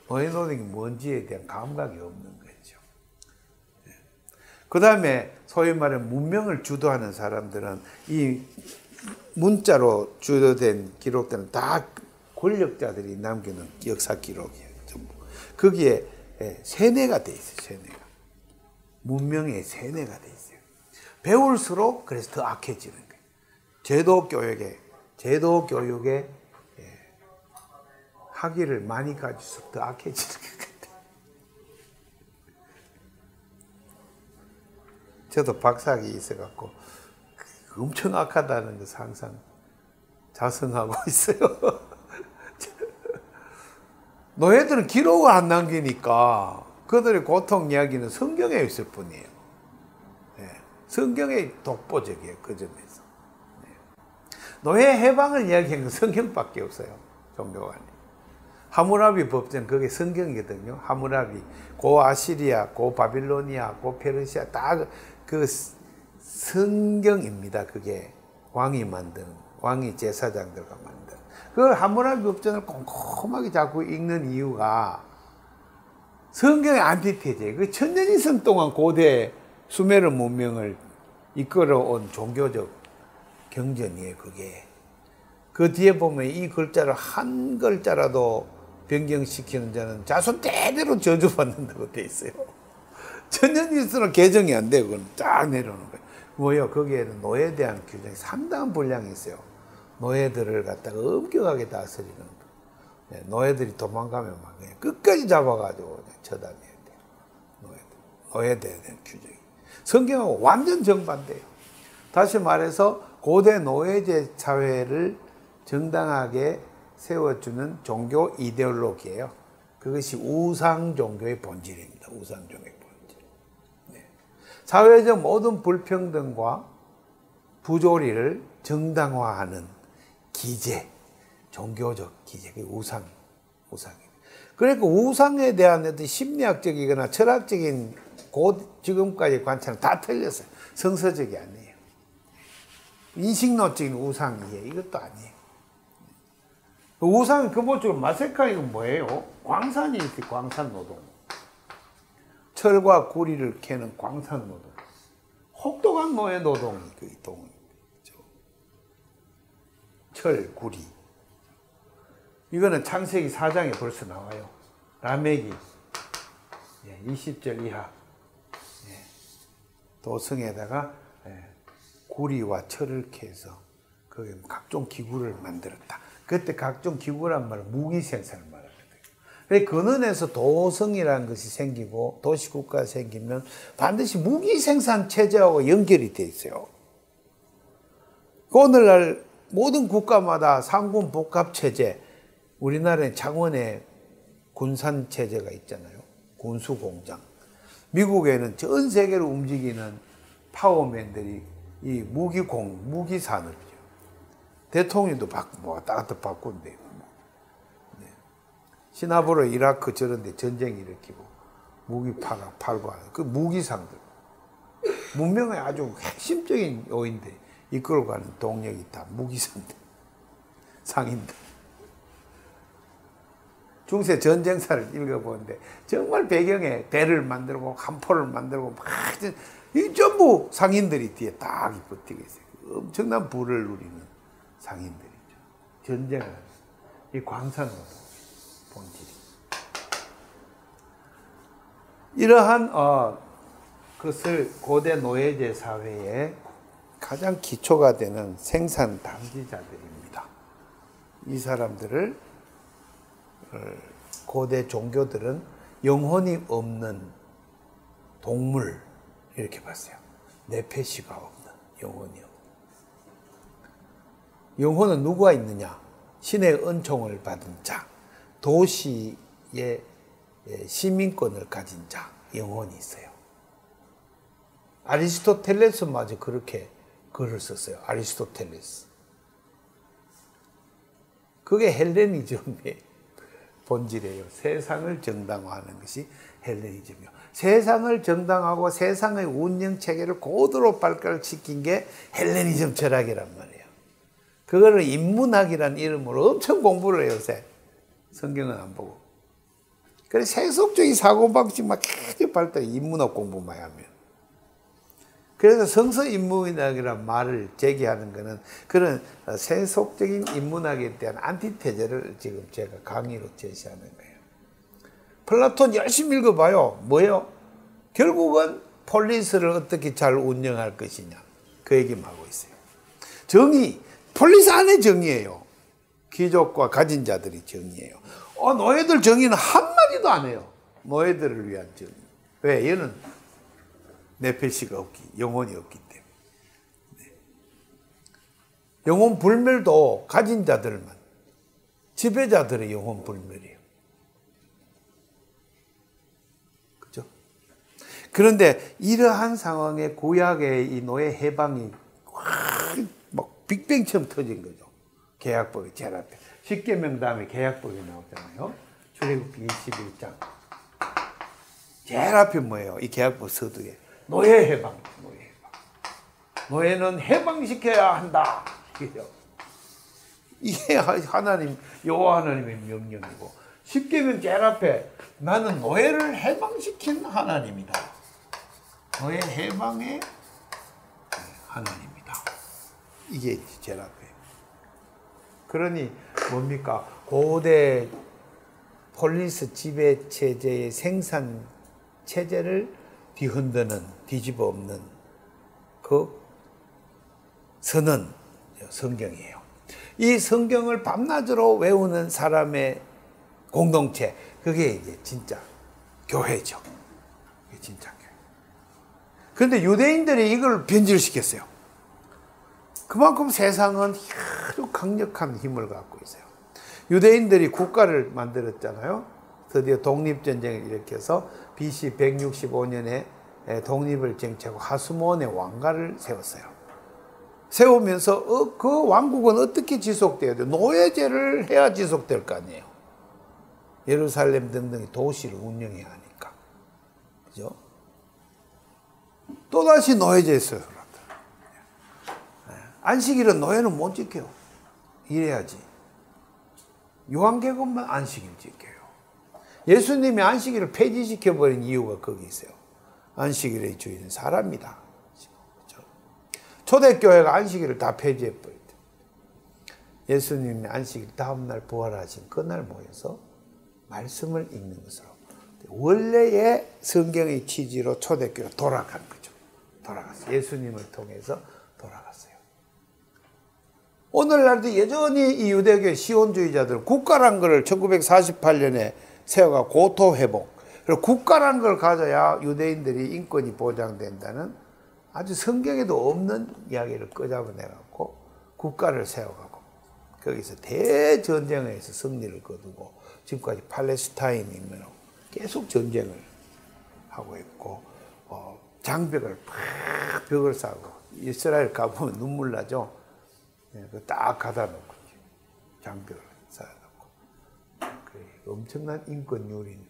노예 노동이 뭔지에 대한 감각이 없는 거죠. 그 다음에 소위 말하는 문명을 주도하는 사람들은 이 문자로 주도된 기록들은 다 권력자들이 남기는 역사 기록이에요. 전부. 거기에 세뇌가 돼 있어요. 세뇌가. 문명의 세뇌가 돼 있어요. 배울수록 그래서 더 악해지는 거예요. 제도 교육에 학위를 많이 가질수록 더 악해지는 것 같아요. 저도 박사학위 있어갖고 엄청 악하다는 것을 항상 자성하고 있어요. 노예들은 기록을 안 남기니까 그들의 고통 이야기는 성경에 있을 뿐이에요. 네. 성경의 독보적이에요. 그 점에서. 네. 노예 해방을 이야기하는 건 성경밖에 없어요. 종교관이. 하무라비 법전 그게 성경이거든요. 하무라비 고 아시리아, 고 바빌로니아, 고 페르시아 다 그 성경입니다. 그게 왕이 만든 왕이 제사장들과 만든 그걸 하무라비 법전을 꼼꼼하게 자꾸 읽는 이유가 성경의 안티테제 그 천년 이상 동안 고대 수메르 문명을 이끌어온 종교적 경전이에요. 그게 그 뒤에 보면 이 글자를 한 글자라도 변경시키는 자는 자손 대대로 저주받는다고 돼 있어요. 천년일수록 개정이 안 되고 그건 쫙 내려오는 거예요. 뭐요? 거기에는 노예에 대한 규정이 상당한 분량이 있어요. 노예들을 갖다가 엄격하게 다스리는 거. 노예들이 도망가면 막 그냥 끝까지 잡아가지고 그냥 처단해야 돼요. 노예들에 대한 규정이. 성경하고 완전 정반대예요. 다시 말해서 고대 노예제 사회를 정당하게 세워주는 종교 이데올로기예요. 그것이 우상 종교의 본질입니다. 우상 종교의 본질. 네. 사회적 모든 불평등과 부조리를 정당화하는 기제, 종교적 기제, 그 우상이에요. 그러니까 우상에 대한 어떤 심리학적이거나 철학적인 지금까지 관찰은 다 틀렸어요. 성서적이 아니에요. 인식론적인 우상이에요. 이것도 아니에요. 우상의 근본적으로 마세카 이건 뭐예요? 광산이 있어요. 광산 노동. 철과 구리를 캐는 광산 노동. 혹독한 노예 노동이 그 동이죠. 철, 구리. 이거는 창세기 4장에 벌써 나와요. 라멕이 20절 이하 도성에다가 구리와 철을 캐서 거기에 각종 기구를 만들었다. 그때 각종 기구란 말은 무기 생산을 말하거든요. 근원에서 도성이라는 것이 생기고 도시국가가 생기면 반드시 무기 생산 체제하고 연결이 돼 있어요. 오늘날 모든 국가마다 상군 복합 체제, 우리나라에 창원에 군산 체제가 있잖아요. 군수 공장. 미국에는 전 세계를 움직이는 파워맨들이 이 무기 산업이죠. 대통령도 왔다 갔다 바꾼대요. 네. 시나브로 이라크 저런데 전쟁 일으키고 무기 팔고 하는 그 무기상들. 문명의 아주 핵심적인 요인들 이끌고 가는 동력이 다 무기상들, 상인들. 중세 전쟁사를 읽어보는데 정말 배경에 배를 만들고 함포를 만들고 막 이 전부 상인들이 뒤에 딱 버티고 있어요. 엄청난 부를 누리는 상인들이죠. 전쟁을 이 광산으로 본질이. 이러한 것을 고대 노예제 사회의 가장 기초가 되는 생산 당지자들입니다. 이 사람들을 고대 종교들은 영혼이 없는 동물 이렇게 봤어요. 네페시가 없는 영혼이 없는. 영혼은 누구가 있느냐? 신의 은총을 받은 자, 도시의 시민권을 가진 자, 영혼이 있어요. 아리스토텔레스마저 그렇게 글을 썼어요. 아리스토텔레스. 그게 헬레니즘의 본질이에요. 세상을 정당화하는 것이 헬레니즘이요. 세상을 정당하고 세상의 운영 체계를 고도로 발달시킨 게 헬레니즘 철학이란 말이에요. 그거를 인문학이라는 이름으로 엄청 공부를 해요, 요새. 성경은 안 보고. 그래서 세속적인 사고방식 막 계속 발달해, 인문학 공부만 하면. 그래서 성서인문학이라는 말을 제기하는 것은 그런 세속적인 인문학에 대한 안티테제를 지금 제가 강의로 제시하는 거예요. 플라톤 열심히 읽어봐요. 뭐예요? 결국은 폴리스를 어떻게 잘 운영할 것이냐. 그 얘기만 하고 있어요. 정의, 폴리스 안에 정의예요. 귀족과 가진 자들이 정의예요. 노예들 정의는 한마디도 안 해요. 노예들을 위한 정의. 왜? 얘는 네페시가 영혼이 없기 때문에. 네. 영혼 불멸도 가진 자들만, 지배자들의 영혼 불멸이에요. 그런데 이러한 상황에 구약의 이 노예 해방이 막 빅뱅처럼 터진 거죠. 계약법이 제일 앞에. 십계명 다음에 계약법이 나오잖아요. 출애굽기 21장. 제일 앞에 뭐예요? 이 계약법 서두에. 노예 해방. 노예 해방. 노예는 해방시켜야 한다. 이게 하나님, 여호와 하나님의 명령이고, 십계명 제일 앞에 나는 노예를 해방시킨 하나님이다. 노예 해방의 하나님이다. 이게 제일 앞에. 그러니 뭡니까? 고대 폴리스 지배 체제의 생산 체제를 뒤집어 엎는 그 선언 성경이에요. 이 성경을 밤낮으로 외우는 사람의 공동체, 그게 이제 진짜 교회죠. 그게 진짜 교회. 그런데 유대인들이 이걸 변질시켰어요. 그만큼 세상은 아주 강력한 힘을 갖고 있어요. 유대인들이 국가를 만들었잖아요. 드디어 독립전쟁을 일으켜서 BC 165년에 독립을 쟁취하고 하스몬의 왕가를 세웠어요. 세우면서 그 왕국은 어떻게 지속돼야 돼요? 노예제를 해야 지속될 거 아니에요. 예루살렘 등등의 도시를 운영해야 하니까. 그죠? 또다시 노예제에 써요. 안식일은 노예는 못 지켜요. 이래야지. 유한계급만 안식일 지켜요. 예수님이 안식일을 폐지시켜버린 이유가 거기 있어요. 안식일의 주인은 사람이다. 그렇죠? 초대교회가 안식일을 다 폐지해버렸대. 예수님이 안식일 다음날 부활하신 그날 모여서 말씀을 읽는 것으로 원래의 성경의 취지로 초대교회가 돌아간 거죠. 돌아갔어요. 예수님을 통해서 돌아갔어요. 오늘날도 여전히 이 유대교 시온주의자들은 국가란 것을 1948년에 세워가 고토 회복. 그리고 국가란 걸 가져야 유대인들이 인권이 보장된다는 아주 성경에도 없는 이야기를 끄잡아내갖고 국가를 세워가고 거기서 대전쟁에서 승리를 거두고 지금까지 팔레스타인이면 계속 전쟁을 하고 있고 장벽을 팍 벽을 쌓고 이스라엘 가보면 눈물 나죠. 딱 가다 놓고 장벽을 쌓아놓고 엄청난 인권유린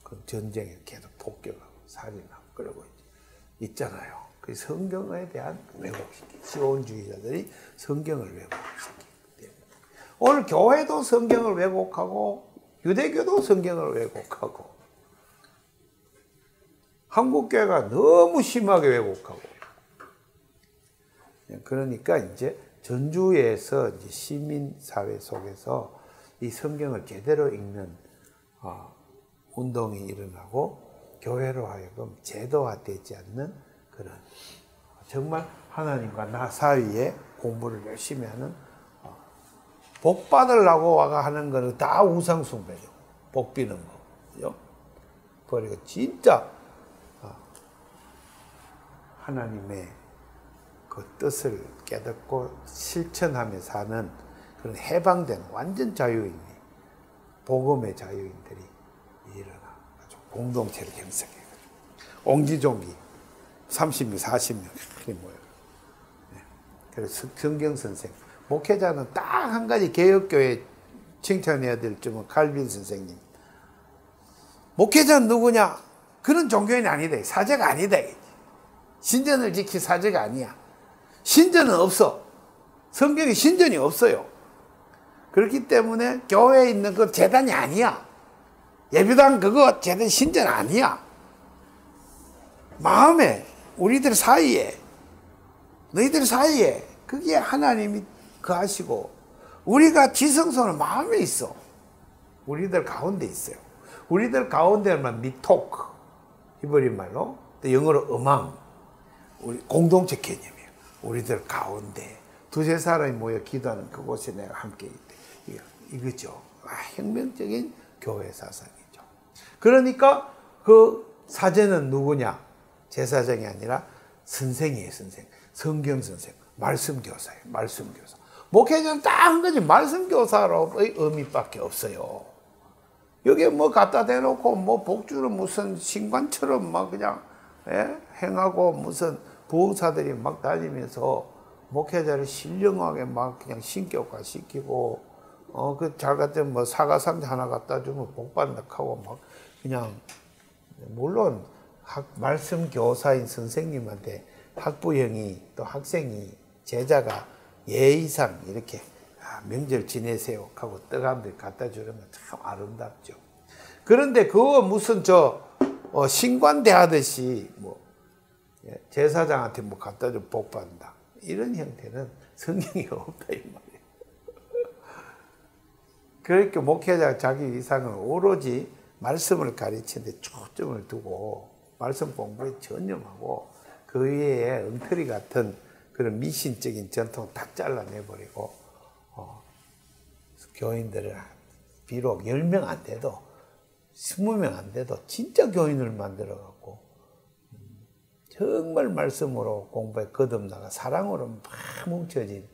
그 전쟁에 계속 폭격하고 살인하고 그러고 있잖아요. 그 성경에 대한 왜곡시키 시온주의자들이 성경을 왜곡시키기 때문에 오늘 교회도 성경을 왜곡하고 유대교도 성경을 왜곡하고 한국교회가 너무 심하게 왜곡하고 그러니까 이제 전주에서 이제 시민사회 속에서 이 성경을 제대로 읽는 운동이 일어나고 교회로 하여금 제도화되지 않는 그런 정말 하나님과 나 사이에 공부를 열심히 하는 복 받으려고 와가 하는 거는 다 우상숭배죠. 복 비는 거. 그리고 진짜 하나님의 그 뜻을 깨닫고 실천하며 사는 그런 해방된 완전 자유인이 복음의 자유인들이 일어나 공동체를 형성해. 옹기종기 30명, 40명 이렇게 모여요. 그래서 성경 선생, 목회자는 딱 한 가지 개혁교회 칭찬해야 될 점은 칼빈 선생님. 목회자는 누구냐? 그런 종교인이 아니다. 사제가 아니다. 신전을 지킬 사제가 아니야. 신전은 없어. 성경에 신전이 없어요. 그렇기 때문에 교회에 있는 그 제단이 아니야. 예배당 그거 제단 신전 아니야. 마음에 우리들 사이에 너희들 사이에 그게 하나님이 거하시고 우리가 지성소는 마음에 있어. 우리들 가운데 있어요. 우리들 가운데만 미토크 히브리 말로 또 영어로 음앙 우리 공동체 개념이에요. 우리들 가운데 두세 사람이 모여 기도하는 그곳에 내가 함께 있대. 이거죠. 혁명적인 교회 사상이죠. 그러니까 그 사제는 누구냐? 제사장이 아니라 선생이에요. 선생. 성경 선생. 말씀교사예요. 말씀교사. 목회자는 딱 한 가지 말씀교사로의 의미밖에 없어요. 여기에 뭐 갖다 대놓고 뭐 복주는 무슨 신관처럼 막 그냥 행하고 무슨 부흥사들이 막 다니면서 목회자를 신령하게 막 그냥 신격화 시키고 그 자기한테 뭐 사과상자 하나 갖다 주면 복받는다 하고 막 그냥 물론 말씀 교사인 선생님한테 학부형이 또 학생이 제자가 예의상 이렇게 명절 지내세요 하고 떡 한 대 갖다 주려면 참 아름답죠. 그런데 그거 무슨 신관대 하듯이 뭐 제사장한테 뭐 갖다 줘 복 받는다 이런 형태는 성경에 없다 이 말이에요. 그러니까 목회자가 자기 이상을 오로지 말씀을 가르치는데 초점을 두고 말씀 공부에 전념하고 그 외에 엉터리 같은 그런 미신적인 전통을 다 잘라내버리고 교인들을 비록 10명 안 돼도 20명 안 돼도 진짜 교인을 만들어갖고 정말 말씀으로 공부에 거듭나가 사랑으로 막 뭉쳐진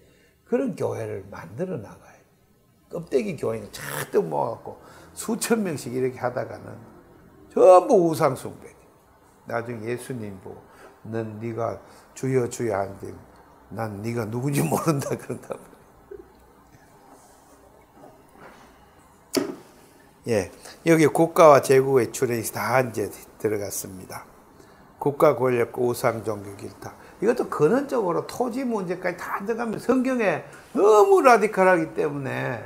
그런 교회를 만들어 나가요. 껍데기 교인을 잔뜩 모아갖고 수천 명씩 이렇게 하다가는 전부 우상숭배. 나중에 예수님 보고 넌 네가 주여 주여 하는데 난 네가 누군지 모른다 그런다. 예, 여기 국가와 제국의 출현이 다 이제 들어갔습니다. 국가 권력과 우상 종교 길타. 이것도 근원적으로 토지 문제까지 다 들어가면 성경에 너무 라디칼하기 때문에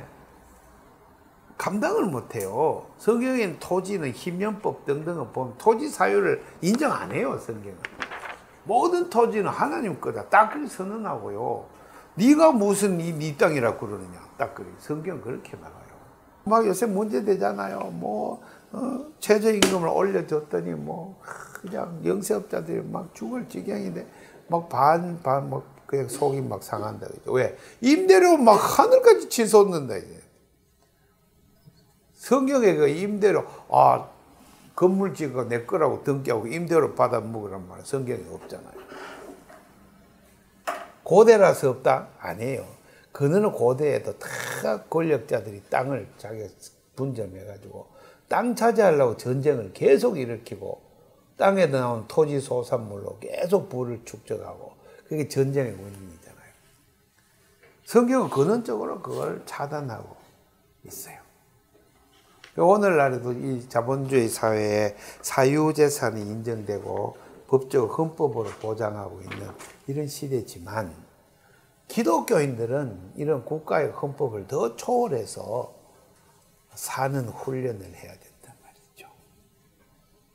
감당을 못해요. 성경에는 토지는 희면법 등등을 보면 토지 사유를 인정 안 해요. 성경은. 모든 토지는 하나님 거다. 딱 그렇게 선언하고요. 네가 무슨 네 땅이라고 그러느냐. 딱 그래. 성경은 그렇게 나가요. 막 요새 문제 되잖아요. 뭐 최저임금을 올려줬더니 뭐 그냥 영세업자들이 막 죽을 지경인데 막 반 막 그냥 속이 막 상한다. 왜? 임대료 막 하늘까지 치솟는다 이제. 성경에 그 임대료 건물지가 내 거라고 등기하고 임대료 받아 먹으란 말은 성경에 없잖아요. 고대라서 없다? 아니에요. 그는 고대에도 다 권력자들이 땅을 자기가 분점해가지고 땅 차지하려고 전쟁을 계속 일으키고 땅에 나온 토지 소산물로 계속 부를 축적하고 그게 전쟁의 원인이잖아요. 성경은 근원적으로 그걸 차단하고 있어요. 오늘날에도 이 자본주의 사회에 사유재산이 인정되고 법적 헌법으로 보장하고 있는 이런 시대지만 기독교인들은 이런 국가의 헌법을 더 초월해서 사는 훈련을 해야 된단 말이죠.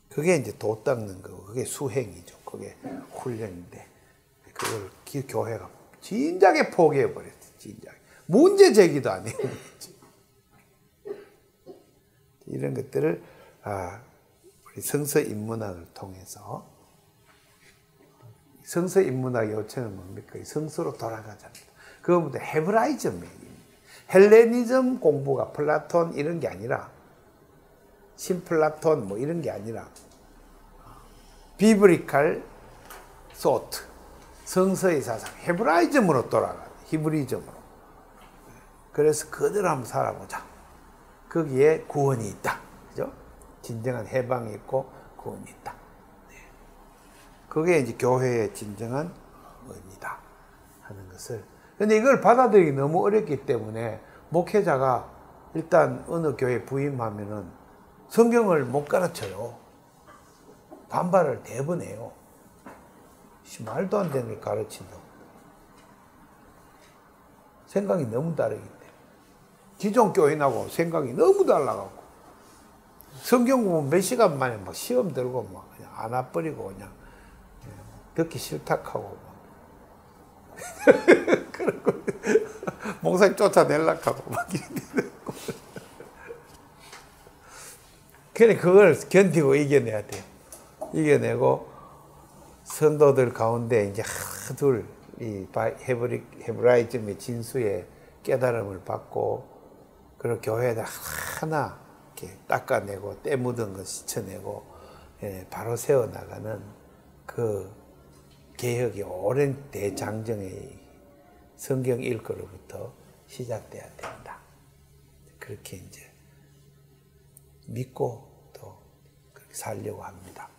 그게 이제 도 닦는 거고, 그게 수행이죠. 그게 훈련인데, 그걸 교회가 진작에 포기해버렸어요. 진작에. 문제 제기도 안 해요. 이런 것들을 우리 성서인문학을 통해서 성서인문학 요체는 뭡니까? 성서로 돌아가자는 그거부터 헤브라이즘이에요. 헬레니즘 공부가 플라톤 이런 게 아니라 신플라톤 뭐 이런 게 아니라 비브리칼 소트 성서의 사상 헤브라이즘으로 돌아가요. 히브리즘으로. 그래서 그대로 한번 살아보자. 거기에 구원이 있다. 그죠? 진정한 해방이 있고 구원이 있다. 네. 그게 이제 교회의 진정한 의미다 하는 것을. 근데 이걸 받아들이기 너무 어렵기 때문에 목회자가 일단 어느 교회 부임하면은 성경을 못 가르쳐요. 반발을 대번해요. 말도 안 되는 걸 가르친다고. 생각이 너무 다르기 때문에. 기존 교인하고 생각이 너무 달라갖고. 성경 보면 몇 시간 만에 막 시험 들고 막 그냥 안 와버리고 그냥 듣기 싫다하고 막. 그러고 목사님 쫓아내려고 하고 막 이러고. 그래 그걸 견디고 이겨내야 돼요. 이겨내고 선도들 가운데 이제 하둘 이 헤브라이즘의 진수의 깨달음을 받고 그리고 교회에다 하나 이렇게 닦아내고 때 묻은 거 씻어내고 바로 세워나가는 그 개혁이 오랜 대장정의 성경 읽고로부터 시작돼야 된다. 그렇게 이제 믿고 또 그렇게 살려고 합니다.